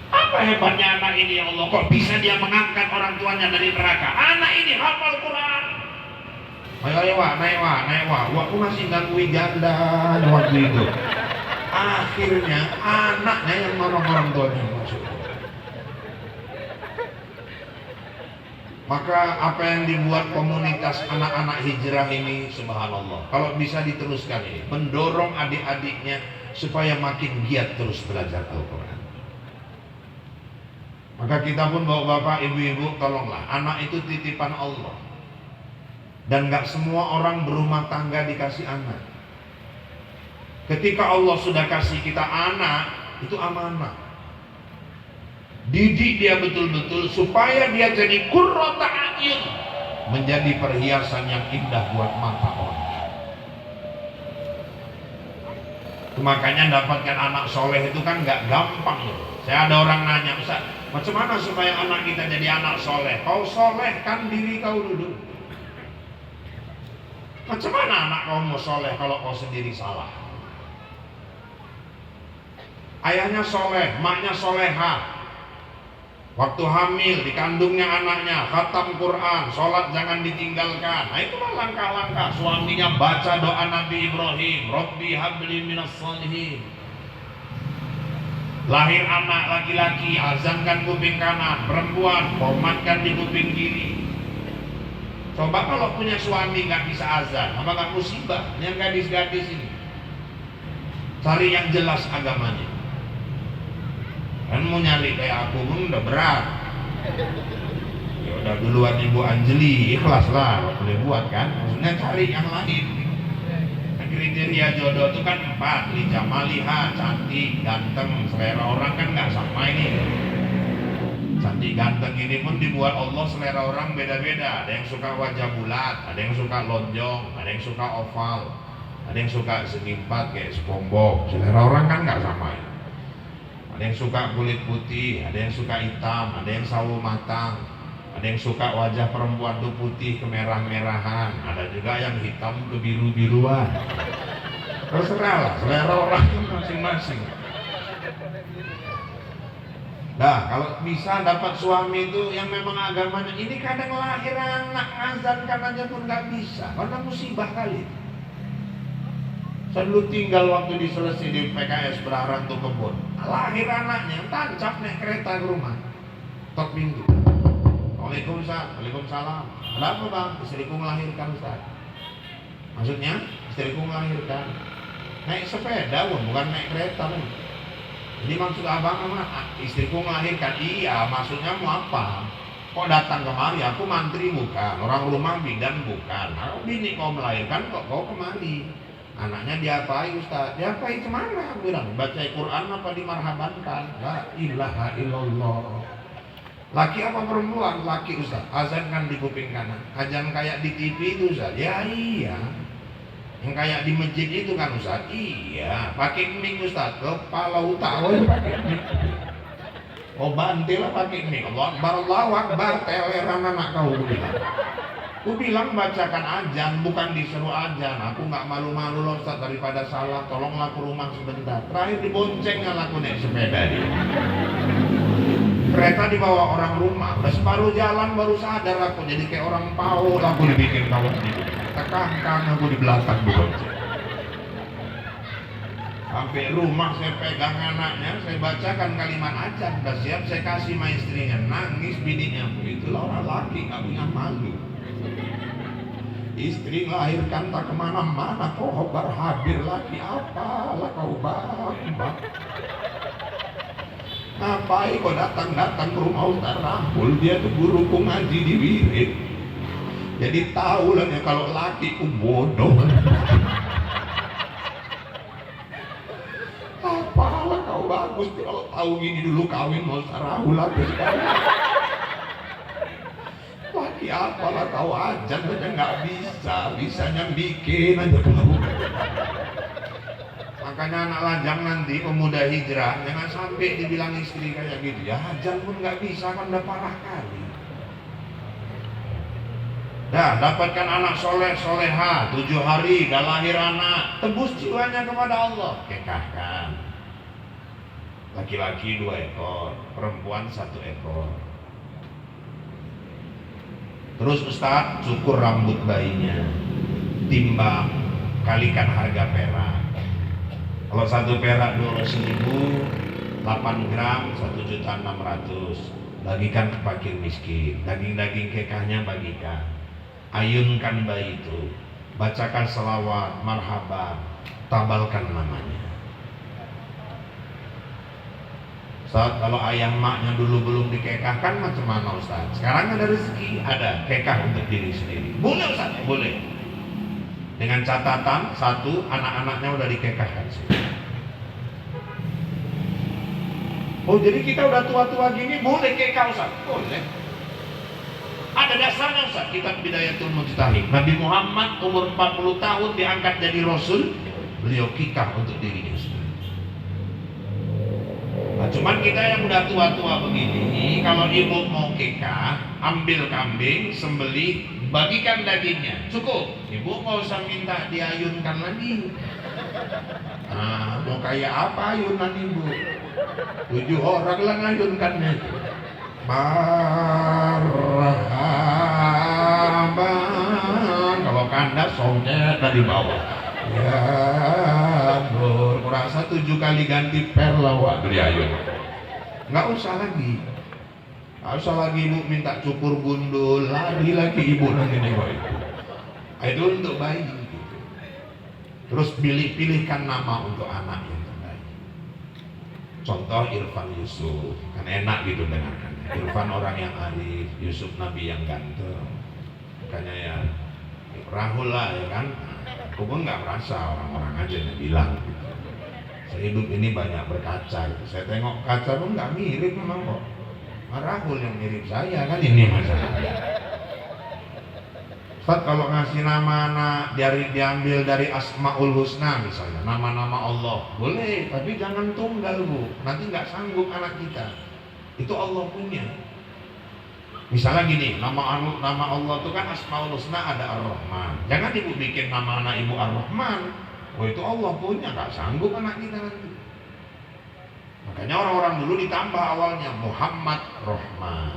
Apa hebatnya anak ini ya Allah, kok bisa dia mengangkat orang tuanya dari neraka? Anak ini hafal Quran. Ayo wak, naik wak, waktu masih gangguin janda waktu itu. Akhirnya anaknya yang orang tuanya masuk. Maka apa yang dibuat komunitas anak-anak hijrah ini, subhanallah, kalau bisa diteruskan ini, mendorong adik-adiknya supaya makin giat terus belajar Al-Quran. Maka kita pun bapak-bapak, ibu-ibu, tolonglah, anak itu titipan Allah. Dan gak semua orang berumah tangga dikasih anak. Ketika Allah sudah kasih kita anak, itu amanah. Didik dia betul-betul supaya dia jadi qurrata a'yun, menjadi perhiasan yang indah buat mata orang. Makanya dapatkan anak soleh itu kan gak gampang loh. Saya ada orang nanya, Ustaz, macam mana supaya anak kita jadi anak soleh? Kau solehkan diri kau dulu. Macam mana anak kau mau soleh kalau kau sendiri salah? Ayahnya soleh, maknya solehah. Waktu hamil, dikandungnya anaknya, khatam Quran, sholat jangan ditinggalkan. Nah itulah langkah-langkah. Suaminya baca doa Nabi Ibrahim, Rabbi habli minas shalihin. Lahir anak laki-laki, azankan kuping kanan. Perempuan, komatkan di kuping kiri. Coba kalau punya suami nggak bisa azan, apa nggak musibah? Yang gadis-gadis ini cari yang jelas agamanya. Kan mau nyari kayak aku pun udah berat. Ya udah duluan Ibu Anjeli, ikhlas lah, boleh buat kan. Maksudnya cari yang lain. Kriteria jodoh itu kan 4, lijamaliha, cantik, ganteng, selera orang kan nggak sama ini. Cantik ganteng ini pun dibuat Allah, selera orang beda-beda. Ada yang suka wajah bulat, ada yang suka lonjong, ada yang suka oval, ada yang suka segi 4 kayak SpongeBob. Selera orang kan nggak sama ya. Ada yang suka kulit putih, ada yang suka hitam, ada yang sawo matang, ada yang suka wajah perempuan tuh putih kemerah-merahan, ada juga yang hitam kebiru-biruan. Terserah lah, selera orang masing-masing. Nah, kalau bisa dapat suami itu yang memang agamanya, ini kadang lahir anak ngazankan aja pun nggak bisa, karena musibah kali. Saya dulu tinggal waktu di Selesi di PKS Belaran tuh kebun. Lahir anaknya, tancap naik kereta ke rumah. Tok pintu. Waalaikumsalam. Ada apa bang? Istriku melahirkan Ustaz. Maksudnya istriku melahirkan. Naik sepeda pun, bukan naik kereta pun. Jadi maksud abang sama istriku melahirkan. Iya, maksudnya mau apa? Kok datang kemari? Aku mantri bukan, orang rumah bidan bukan. Aku bini kau melahirkan kok kau kemari? Anaknya diapai Ustaz? Diapai kemana? Aku bilang baca Quran apa dimarhabankan? La ilaha illallah. Laki apa perempuan? Laki Ustaz. Azan kan di kuping kanan. Azan kayak di TV itu Ustaz. Ya iya. Yang kayak di masjid itu kan Ustaz. Iya. Pakai mic Ustaz. Kepala utara pakai mic. Oh bantil lah pakai mic. Allah Akbar. Teleran anak kau bilang. Aku bilang bacakan azan, bukan disuruh azan. Aku nggak malu-malu loh Ustaz, daripada salah. Tolonglah ke rumah sebentar. Terakhir diboncengnya aku naik sepeda dia. Kereta dibawa orang rumah, udah separuh jalan baru sadar aku. Jadi kayak orang Paul aku dibikin kawan gitu. Tekan aku di belakang dibonceng. Sampai rumah saya pegang anaknya, saya bacakan kalimat azan. Udah siap saya kasih sama istrinya. Nangis bininya. Itulah orang laki nggak punya malu. Istri melahirkan tak kemana-mana, kau hobar hadir lagi apalah kau bang. Ngapain kau datang ke rumah Ustaz Rahul? Dia tuh guruku ngaji di Wirid. Jadi tahu lah ya kalau laki ku bodoh. Apalah kau bagus kalau tahu gini dulu kawin mau Ustaz Rahul lagi sekarang. Laki apalah kau ajan aja nggak bisa, bisanya bikin aja kau. Makanya anak lajang nanti pemuda hijrah jangan sampai dibilang istri kayak gitu. Ya ajan pun nggak bisa kan udah parah kali. Dah dapatkan anak soleh soleha 7 hari dah lahir anak, tebus jiwanya kepada Allah, kekahkan. Laki-laki 2 ekor, perempuan 1 ekor. Terus Ustaz cukur rambut bayinya, timbang, kalikan harga perak. Kalau 1 perak 200.000, 8 gram 1.600.000. Bagikan ke fakir miskin, daging-daging kekahnya bagikan. Ayunkan bayi itu, bacakan selawat, marhaban, tabalkan namanya. Ustaz, kalau ayah maknya dulu belum dikekahkan macam mana Ustaz? Sekarang ada rezeki, ada kekah untuk diri sendiri. Boleh Ustaz? Boleh. Dengan catatan, 1, anak-anaknya udah dikekahkan sih. Oh jadi kita udah tua-tua gini boleh kekah Ustaz? Boleh. Ada dasarnya Ustaz, kitab Bidayatul Mujtahid. Nabi Muhammad umur 40 tahun diangkat jadi Rasul, beliau kekah untuk dirinya sendiri. Nah, cuman kita yang udah tua-tua begini, kalau ibu mau kekah, ambil kambing, sembelih, bagikan dagingnya, cukup. Ibu nggak usah minta diayunkan lagi. Nah, mau kayak apa ayunan ibu? 7 orang lah ngayunkannya. Marhaban. Kalau kandas songket dari bawah. Ya Nur, kurang puasa 7 kali ganti perlawan beli ayun. Nggak usah lagi. Nggak usah lagi ibu minta cukur gundul, lari lagi ibu nanti nengok itu. Itu untuk bayi gitu. Terus pilih-pilihkan nama untuk anak yang terbaik. Contoh Irfan Yusuf, kan enak gitu dengarkannya. Irfan orang yang arif, Yusuf Nabi yang ganteng. Makanya ya Rahul lah ya kan. Aku pun nggak merasa, orang-orang aja yang bilang gitu. Saya hidup ini banyak berkaca gitu. Saya tengok kaca pun nggak mirip memang kok. Rahul yang mirip saya kan, ini masalahnya. Ustaz, kalau ngasih nama anak diambil dari Asmaul Husna misalnya, nama-nama Allah, boleh, tapi jangan tunggal bu, nanti nggak sanggup anak kita. Itu Allah punya. Misalnya gini, nama Allah itu kan Asmaul Husna ada Ar-Rahman. Jangan ibu bikin nama anak ibu Ar-Rahman. Oh itu Allah punya, nggak sanggup anak kita nanti. Makanya orang-orang dulu ditambah awalnya Muhammad Rahman.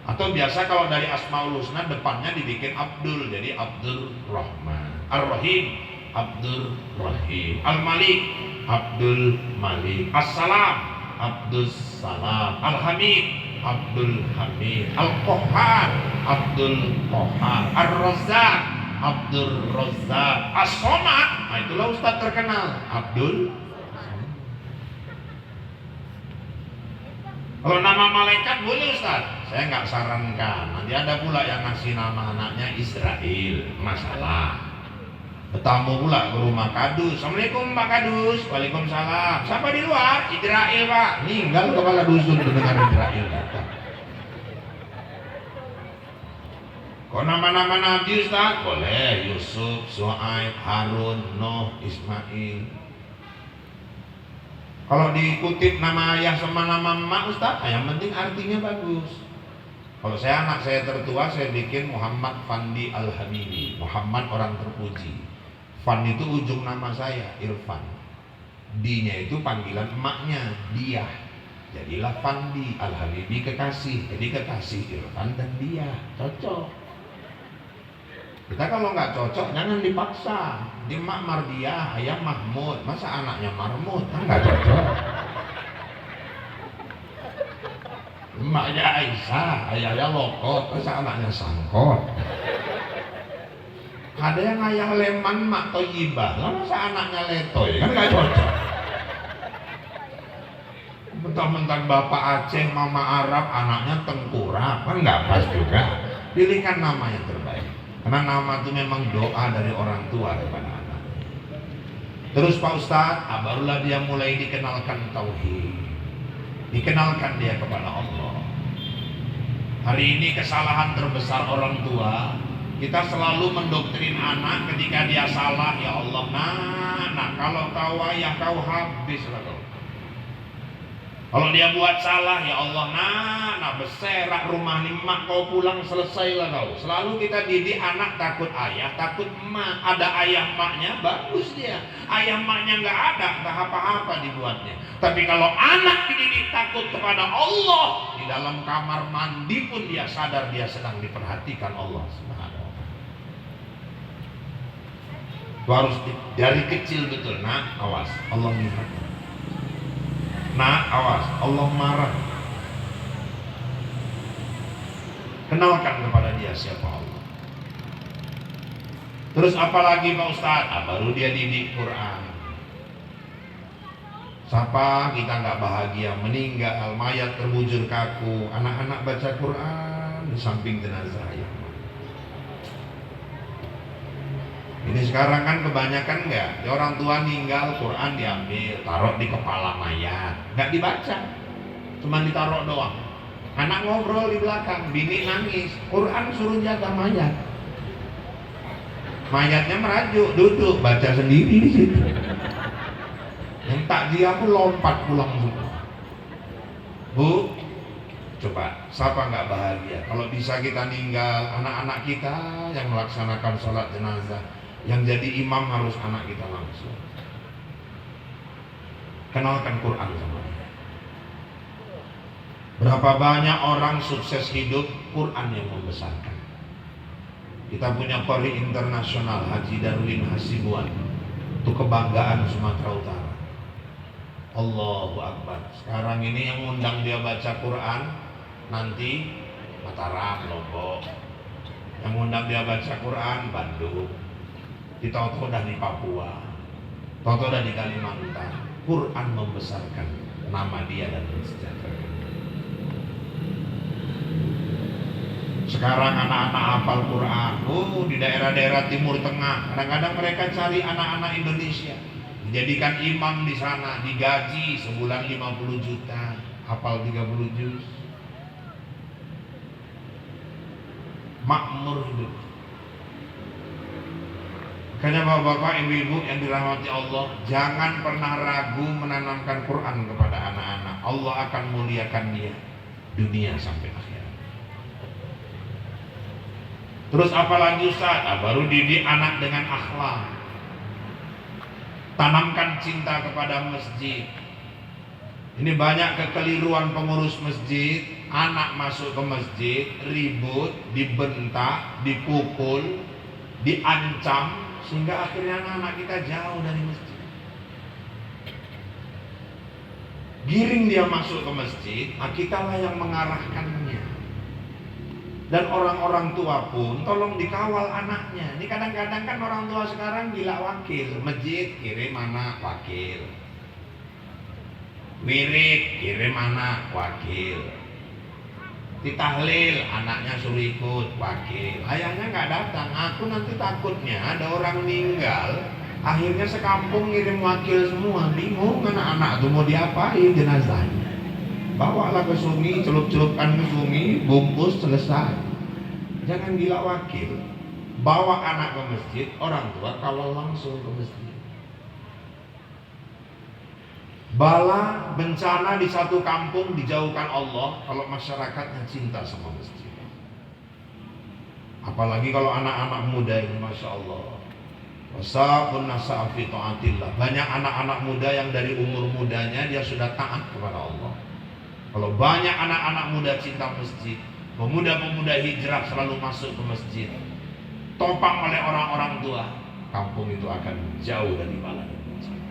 Atau biasa kalau dari Asmaul Husna depannya dibikin Abdul, jadi Abdul Rahman. Ar-Rahim, Abdul Rahim. Al-Malik, Abdul Malik. As-Salam, Abdul Salam. Al-Hamid, Abdul Hamid. Al-Qahhar, Abdul Qahhar. Ar-Razzaq, Abdul Razzaq. As-Somad, nah itulah Ustaz terkenal, Abdul. Kalau nama malaikat boleh Ustaz? Saya nggak sarankan. Nanti ada pula yang ngasih nama anaknya Israel, masalah. Bertamu pula ke rumah Kadus. Assalamualaikum Pak Kadus. Waalaikumsalam. Siapa di luar? Israel Pak. Ninggal kepala dusun mendengar Israel kata. Kok nama-nama Nabi Ustaz? Boleh. Yusuf, Shu'aib, Harun, Nuh, Ismail. Kalau dikutip nama ayah sama nama emak Ustaz, yang penting artinya bagus. Kalau anak saya tertua, saya bikin Muhammad Fandi Al-Hamidi. Muhammad orang terpuji. Fan itu ujung nama saya, Irfan. D-nya itu panggilan emaknya, dia. Jadilah Fandi Al-Hamidi kekasih. Jadi kekasih Irfan dan dia, cocok. Kita kalau nggak cocok jangan dipaksa. Di emak Mardiah, ayah Mahmud, masa anaknya Marmud? Kan nggak cocok. Emaknya Aisyah, ayahnya Lokot, masa anaknya Sangkot? Ada yang ayah Leman, mak Toyibah, lah masa anaknya Letoy? Kan nggak cocok. Mentang-mentang bapak Aceh, mama Arab, anaknya Tengkurap, kan nggak pas juga. Pilihkan nama yang terbaik. Karena nama itu memang doa dari orang tua kepada anak. Terus Pak Ustadz, barulah dia mulai dikenalkan tauhid, dikenalkan dia kepada Allah. Hari ini kesalahan terbesar orang tua, kita selalu mendoktrin anak ketika dia salah, ya Allah, nah kalau kau ayah kau habislah kau. Kalau dia buat salah, ya Allah, nah beserak rumah ni mak kau pulang selesailah kau. Selalu kita didik anak takut ayah, takut emak. Ada ayah maknya, bagus dia. Ayah maknya nggak ada, nggak apa-apa dibuatnya. Tapi kalau anak dididik takut kepada Allah, di dalam kamar mandi pun dia sadar dia sedang diperhatikan Allah Subhanahu wa Ta'ala. Itu harus dari kecil betul. Nah, awas, Allah lihat. Nah, awas, Allah marah. Kenalkan kepada dia siapa Allah. Terus apalagi Pak Ustadz? Baru dia didik Quran. Siapa kita nggak bahagia, meninggal, mayat terbujur kaku, anak-anak baca Quran di samping jenazah ya. Ini sekarang kan kebanyakan enggak, orang tua meninggal, Quran diambil, taruh di kepala mayat, nggak dibaca, cuma ditaruh doang. Anak ngobrol di belakang, bini nangis, Quran suruh jaga mayat. Mayatnya merajuk, duduk, baca sendiri di situ. Yang takziah pun lompat pulang semua. Bu, coba, siapa nggak bahagia? Kalau bisa kita ninggal, anak-anak kita yang melaksanakan sholat jenazah, yang jadi imam harus anak kita langsung. Kenalkan Quran sama dia. Berapa banyak orang sukses hidup, Quran yang membesarkan. Kita punya Qari internasional Haji Darwin Hasibuan, itu kebanggaan Sumatera Utara. Allahu Akbar. Sekarang ini yang undang dia baca Quran nanti Mataram, Lombok. Yang undang dia baca Quran Bandung. Tahu-tahu dah di Papua, tahu-tahu dah di Kalimantan. Quran membesarkan nama dia dan mensejahterakan. Sekarang anak-anak hafal Quran, di daerah-daerah Timur Tengah, kadang-kadang mereka cari anak-anak Indonesia, dijadikan imam di sana, digaji sebulan 50 juta, hafal 30 juz, makmur hidup. Makanya bapak-bapak, ibu-ibu yang dirahmati Allah, jangan pernah ragu menanamkan Quran kepada anak-anak. Allah akan muliakan dia dunia sampai akhirat. Terus apalagi Ustaz? Baru didik anak dengan akhlak. Tanamkan cinta kepada masjid. Ini banyak kekeliruan pengurus masjid. Anak masuk ke masjid, ribut, dibentak, dipukul, diancam, sehingga akhirnya anak-anak kita jauh dari masjid. Giring dia masuk ke masjid, kitalah yang mengarahkannya. Dan orang-orang tua pun tolong dikawal anaknya. Ini kadang-kadang kan orang tua sekarang gila wakil. Masjid kirim anak wakil, wirid kirim anak wakil, ditahlil anaknya suruh ikut wakil, ayahnya nggak datang. Aku nanti takutnya ada orang meninggal, akhirnya sekampung ngirim wakil semua, bingung anak-anak tuh mau diapain jenazahnya. Bawalah ke sungai, celup-celupkan ke sungai, bungkus, selesai. Jangan gila wakil. Bawa anak ke masjid, orang tua kawal langsung ke masjid. Bala bencana di satu kampung dijauhkan Allah kalau masyarakatnya cinta sama masjid. Apalagi kalau anak-anak muda ini, masya Allah. Wasafun nasafi taatillah. Banyak anak-anak muda yang dari umur mudanya dia sudah taat kepada Allah. Kalau banyak anak-anak muda cinta masjid, pemuda-pemuda hijrah selalu masuk ke masjid, topang oleh orang-orang tua, kampung itu akan jauh dari bala dan bencana.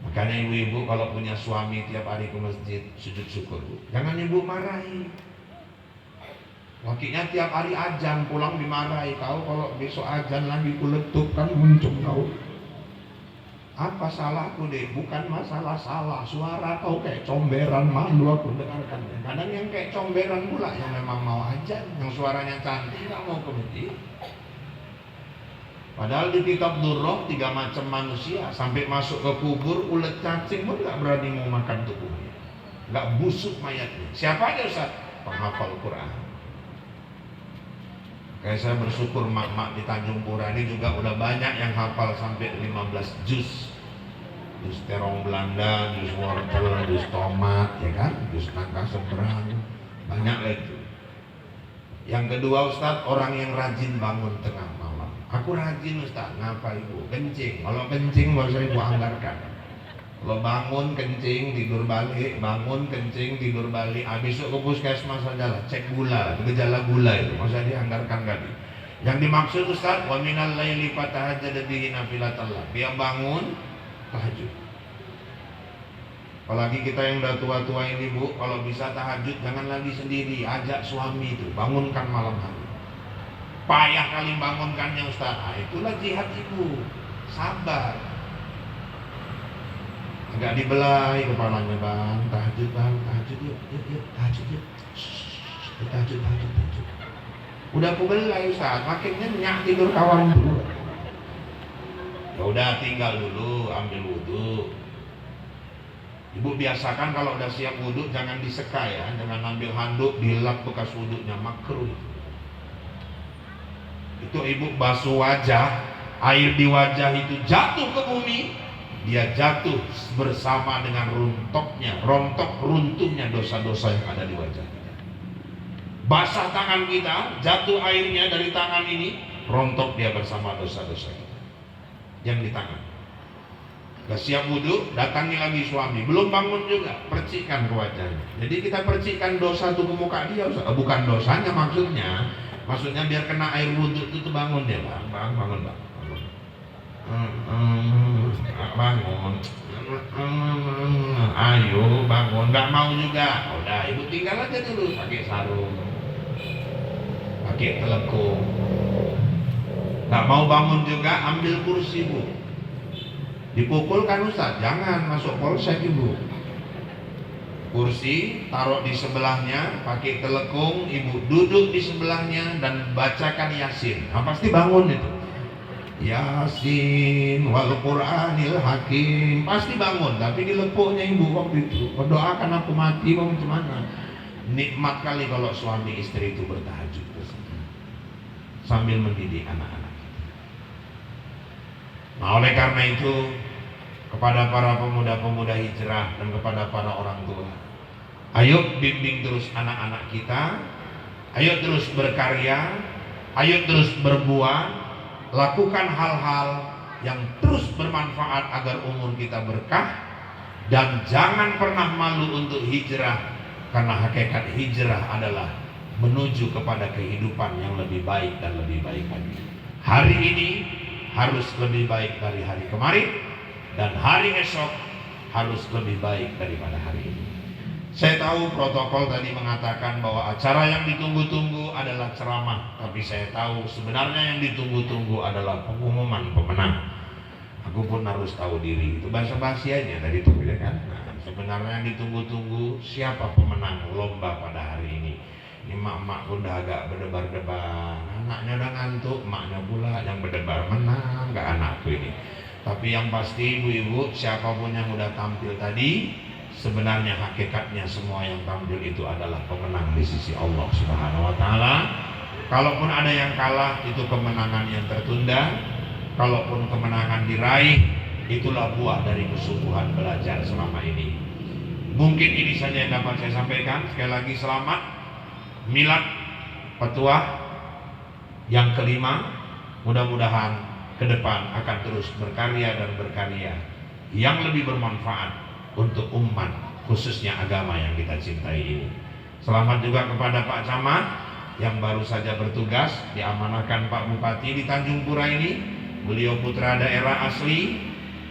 Makanya ibu-ibu kalau punya suami tiap hari ke masjid, sujud syukur. Jangan ibu marahi. Wakilnya tiap hari azan, pulang dimarahi. Kau kalau besok azan lagi kuletup kan muncul kau. Apa salahku deh? Bukan masalah salah. Suara kau kayak comberan, malu aku dengarkan. Kadang yang kayak comberan pula yang memang mau azan, yang suaranya cantik nggak mau ke masjid. Padahal di kitab Durrah 3 macam manusia sampai masuk ke kubur, ulet cacing pun nggak berani mau makan tubuhnya, nggak busuk mayatnya. Siapa aja Ustaz? Penghafal Quran. Kayak saya bersyukur mak-mak di Tanjung Pura ini juga udah banyak yang hafal sampai 15 juz. Juz terong Belanda, juz wortel, juz tomat, ya kan? Juz nangka seberang, banyak lah itu. Yang kedua Ustaz, orang yang rajin bangun tengah malam. Aku rajin Ustaz, ngapa ibu? Kencing. Kalau kencing baru saya ibu anggarkan. Kalau bangun kencing tidur balik, bangun kencing tidur balik, besok ke puskesmas saja lah, cek gula, gejala gula itu, masa dianggarkan tadi. Yang dimaksud Ustaz, wa minal laili fatahajjad bihi nafilatallah, dia bangun tahajud. Apalagi kita yang udah tua-tua ini Bu, kalau bisa tahajud jangan lagi sendiri, ajak suami itu, bangunkan malam hari. Payah kali bangunkannya Ustaz, itulah jihad ibu, sabar. Agak dibelai kepalanya, bang, tahajud yuk, tahajud yuk, tahajud. Udah aku belai Ustaz, makin nyenyak tidur kawan dulu. Ya udah tinggal dulu, ambil wudhu. Ibu biasakan kalau udah siap wudhu jangan diseka ya, jangan ambil handuk dilap bekas wudhunya, makruh. Itu ibu basuh wajah, air di wajah itu jatuh ke bumi. Dia jatuh bersama dengan runtuhnya dosa-dosa yang ada di wajah kita. Basah tangan kita, jatuh airnya dari tangan ini, rontok dia bersama dosa-dosa kita yang di tangan. Gak siap wudhu, datangi lagi suami, belum bangun juga, percikan ke wajahnya. Jadi kita percikan dosa itu ke muka dia, bukan dosanya maksudnya biar kena air wudhu itu bangun dia, bang, bangun. Bangun. Ayo bangun, nggak mau juga. Udah, ibu tinggal aja dulu pakai sarung, pakai telekung. Nggak mau bangun juga, ambil kursi bu. Dipukul kan Ustaz, jangan masuk polsek ibu. Kursi taruh di sebelahnya, pakai telekung, ibu duduk di sebelahnya dan bacakan Yasin. Nah, pasti bangun itu. Yasin wal Qur'anil Hakim, pasti bangun. Tapi dilepuknya ibu waktu itu, berdoakan aku mati mau macam mana. Nikmat kali kalau suami istri itu bertahajud bersama sambil mendidik anak-anak. Nah, oleh karena itu kepada para pemuda-pemuda hijrah dan kepada para orang tua, ayo bimbing terus anak-anak kita, ayo terus berkarya, ayo terus berbuat, lakukan hal-hal yang terus bermanfaat agar umur kita berkah, dan jangan pernah malu untuk hijrah, karena hakikat hijrah adalah menuju kepada kehidupan yang lebih baik dan lebih baik lagi. Hari ini harus lebih baik dari hari kemarin, dan hari esok harus lebih baik daripada hari ini. Saya tahu protokol tadi mengatakan bahwa acara yang ditunggu-tunggu adalah ceramah, tapi saya tahu sebenarnya yang ditunggu-tunggu adalah pengumuman pemenang. Aku pun harus tahu diri, itu basa-basi aja tadi itu ya kan. Nah, sebenarnya yang ditunggu-tunggu siapa pemenang lomba pada hari ini. Ini mak-mak pun udah agak berdebar-debar, anaknya udah ngantuk, maknya pula yang berdebar menang, gak anakku ini. Tapi yang pasti ibu-ibu, siapapun yang udah tampil tadi, sebenarnya hakikatnya semua yang tampil itu adalah pemenang di sisi Allah Subhanahu wa Ta'ala. Kalaupun ada yang kalah, itu kemenangan yang tertunda. Kalaupun kemenangan diraih, itulah buah dari kesungguhan belajar selama ini. Mungkin ini saja yang dapat saya sampaikan. Sekali lagi selamat milad petuah yang kelima. Mudah-mudahan ke depan akan terus berkarya dan berkarya yang lebih bermanfaat untuk umat, khususnya agama yang kita cintai ini. Selamat juga kepada Pak Camat yang baru saja bertugas, diamanahkan Pak Bupati di Tanjung Pura ini. Beliau putra daerah asli,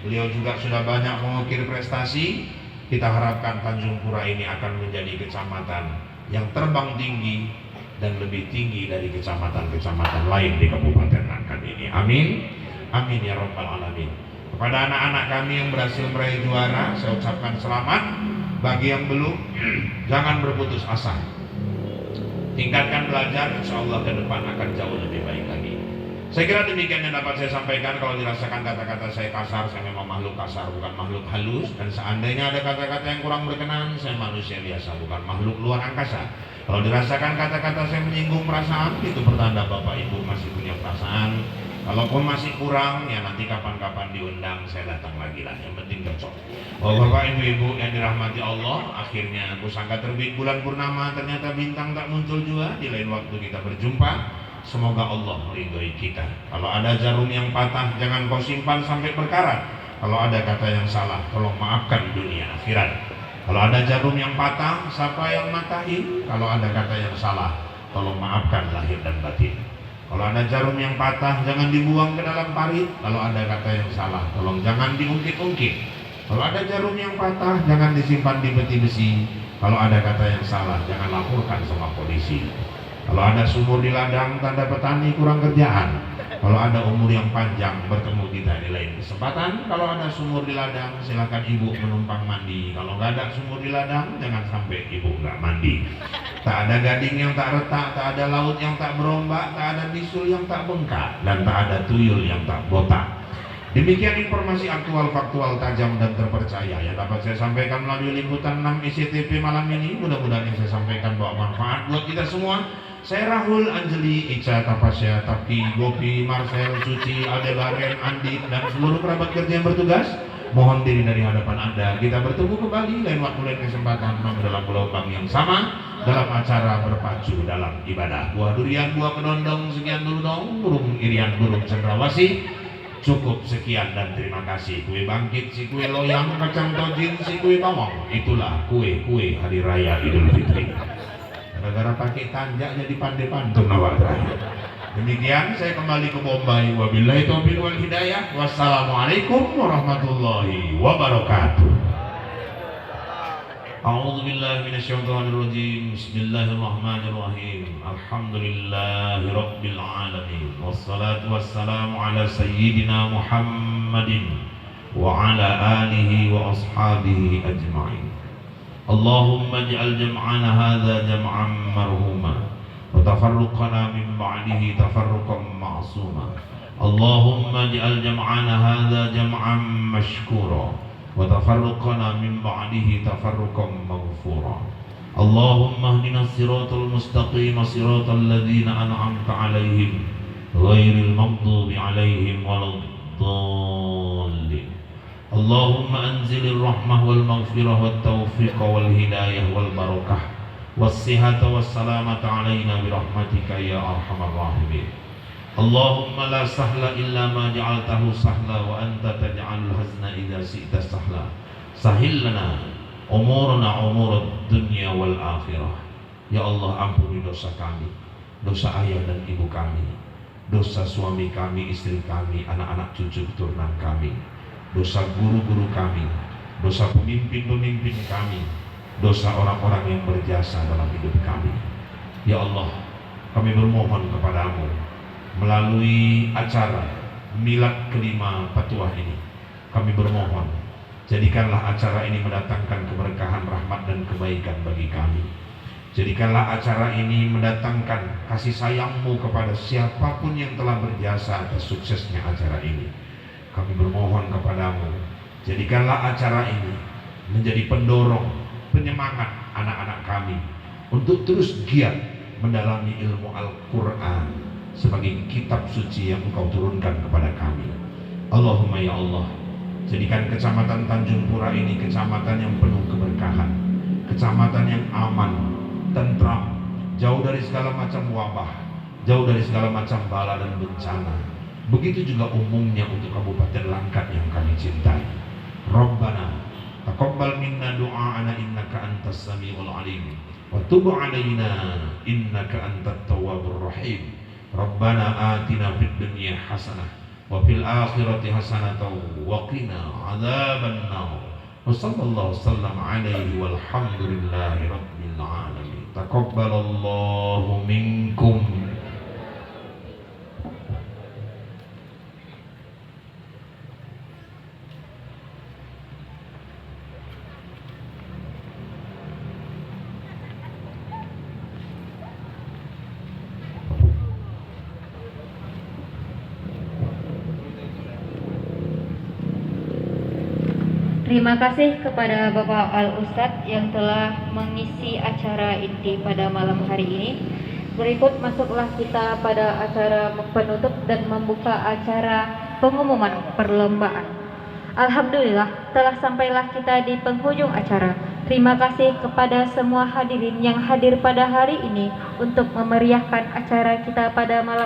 beliau juga sudah banyak mengukir prestasi. Kita harapkan Tanjung Pura ini akan menjadi kecamatan yang terbang tinggi dan lebih tinggi dari kecamatan-kecamatan lain di Kabupaten Langkat ini. Amin, amin ya rabbal alamin. Kepada anak-anak kami yang berhasil meraih juara, saya ucapkan selamat. Bagi yang belum, jangan berputus asa. Tingkatkan belajar, insya Allah ke depan akan jauh lebih baik lagi. Saya kira demikian yang dapat saya sampaikan. Kalau dirasakan kata-kata saya kasar, saya memang makhluk kasar, bukan makhluk halus. Dan seandainya ada kata-kata yang kurang berkenan, saya manusia biasa, bukan makhluk luar angkasa. Kalau dirasakan kata-kata saya menyinggung perasaan, itu pertanda Bapak Ibu masih punya perasaan. Kalaupun masih kurang, ya nanti kapan-kapan diundang, saya datang lagi lah. Yang penting cocok. Oh Bapak Ibu-Ibu yang dirahmati Allah, akhirnya aku sangka terbit bulan purnama, ternyata bintang tak muncul juga. Di lain waktu kita berjumpa. Semoga Allah meridhoi kita. Kalau ada jarum yang patah, jangan kau simpan sampai berkarat. Kalau ada kata yang salah, tolong maafkan dunia akhirat. Kalau ada jarum yang patah, siapa yang matahin? Kalau ada kata yang salah, tolong maafkan lahir dan batin. Kalau ada jarum yang patah, jangan dibuang ke dalam parit. Kalau ada kata yang salah, tolong jangan diungkit-ungkit. Kalau ada jarum yang patah, jangan disimpan di peti besi. Kalau ada kata yang salah, jangan laporkan sama polisi. Kalau ada sumur di ladang, tanda petani kurang kerjaan. Kalau ada umur yang panjang, bertemu kita di lain kesempatan. Kalau ada sumur di ladang, silakan ibu menumpang mandi. Kalau nggak ada sumur di ladang, jangan sampai ibu nggak mandi. Tak ada gading yang tak retak, tak ada laut yang tak berombak, tak ada bisul yang tak bengkak, dan tak ada tuyul yang tak botak. Demikian informasi aktual, faktual, tajam, dan terpercaya yang dapat saya sampaikan melalui liputan 6 ICTP malam ini. Mudah-mudahan yang saya sampaikan bawa manfaat buat kita semua. Saya Rahul, Anjeli, Ica, Tapasya, Tapki, Gopi, Marcel, Suci, Aldebaran, Andi, dan seluruh kerabat kerja yang bertugas, mohon diri dari hadapan Anda. Kita bertemu kembali lain waktu, lain kesempatan, dalam gelombang yang sama, dalam acara berpacu dalam ibadah. Buah durian, buah kedondong, sekian dulu dong. Burung irian, burung cendrawasih. Cukup sekian dan terima kasih. Kue bangkit, si kue loyang, kacang tojin, si kue bawang. Itulah kue-kue hari raya Idul Fitri. Gara-gara pakai tanjak jadi pandai pantun awak terakhir. Demikian saya kembali ke Bombay. Wabillahi taufiq wal hidayah. Wassalamualaikum warahmatullahi wabarakatuh. A'udzu billahi minasyaitonir rajim. Bismillahirrahmanirrahim. Alhamdulillahi rabbil alamin. Wassalatu wassalamu ala sayyidina Muhammadin wa ala alihi wa ashabihi ajma'in. Allahumma ij'al jam'ana hadza jam'an marhuma wa tafarruqana min ba'dihi tafarruqan ma'suma. Allahumma ij'al jam'ana hadza jam'an mashkura wa tafarruqana min ba'dihi tafarruqan maghfura. Allahumma ihdina siratal mustaqim siratal ladzina an'amta 'alaihim ghairil maghdubi 'alaihim waladdallin. Allahumma anzilir rahmah wal maghfirah wat taufiq wal hidayah wal barakah was sihhata was salamata 'alaina bi rahmatika ya arhamar rahimin. Allahumma la sahla illa ma ja'altahu sahla wa anta taj'alul hazna idza syi'ta sahla. Sahil lana umurana umurad dunya wal akhirah. Ya Allah, ampuni dosa kami, dosa ayah dan ibu kami, dosa suami kami, istri kami, anak-anak cucu keturunan kami, dosa guru-guru kami, dosa pemimpin-pemimpin kami, dosa orang-orang yang berjasa dalam hidup kami. Ya Allah, kami bermohon kepadamu melalui acara milad kelima Patuah ini, kami bermohon, jadikanlah acara ini mendatangkan keberkahan, rahmat dan kebaikan bagi kami. Jadikanlah acara ini mendatangkan kasih sayangmu kepada siapapun yang telah berjasa atas suksesnya acara ini. Kami bermohon kepadamu, jadikanlah acara ini menjadi pendorong, penyemangat anak-anak kami untuk terus giat mendalami ilmu Al-Quran sebagai kitab suci yang Engkau turunkan kepada kami. Allahumma ya Allah, jadikan kecamatan Tanjung Pura ini kecamatan yang penuh keberkahan, kecamatan yang aman, tentram, jauh dari segala macam wabah, jauh dari segala macam bala dan bencana. Begitu juga umumnya untuk Kabupaten Langkat yang kami cintai. Rabbana taqabbal minna du'aana innaka antas samiul alim wa tub 'alaina innaka antat tawwabur rahim. Rabbana atina fid dunya hasanah wa fil akhirati hasanatan wa qina adzabannar. Wa sallallahu sallam alaihi walhamdulillahi rabbil alamin. Taqabbalallahu minkum. Terima kasih kepada Bapak Al-Ustadz yang telah mengisi acara inti pada malam hari ini. Berikut masuklah kita pada acara penutup dan membuka acara pengumuman perlombaan. Alhamdulillah, telah sampailah kita di penghujung acara. Terima kasih kepada semua hadirin yang hadir pada hari ini untuk memeriahkan acara kita pada malam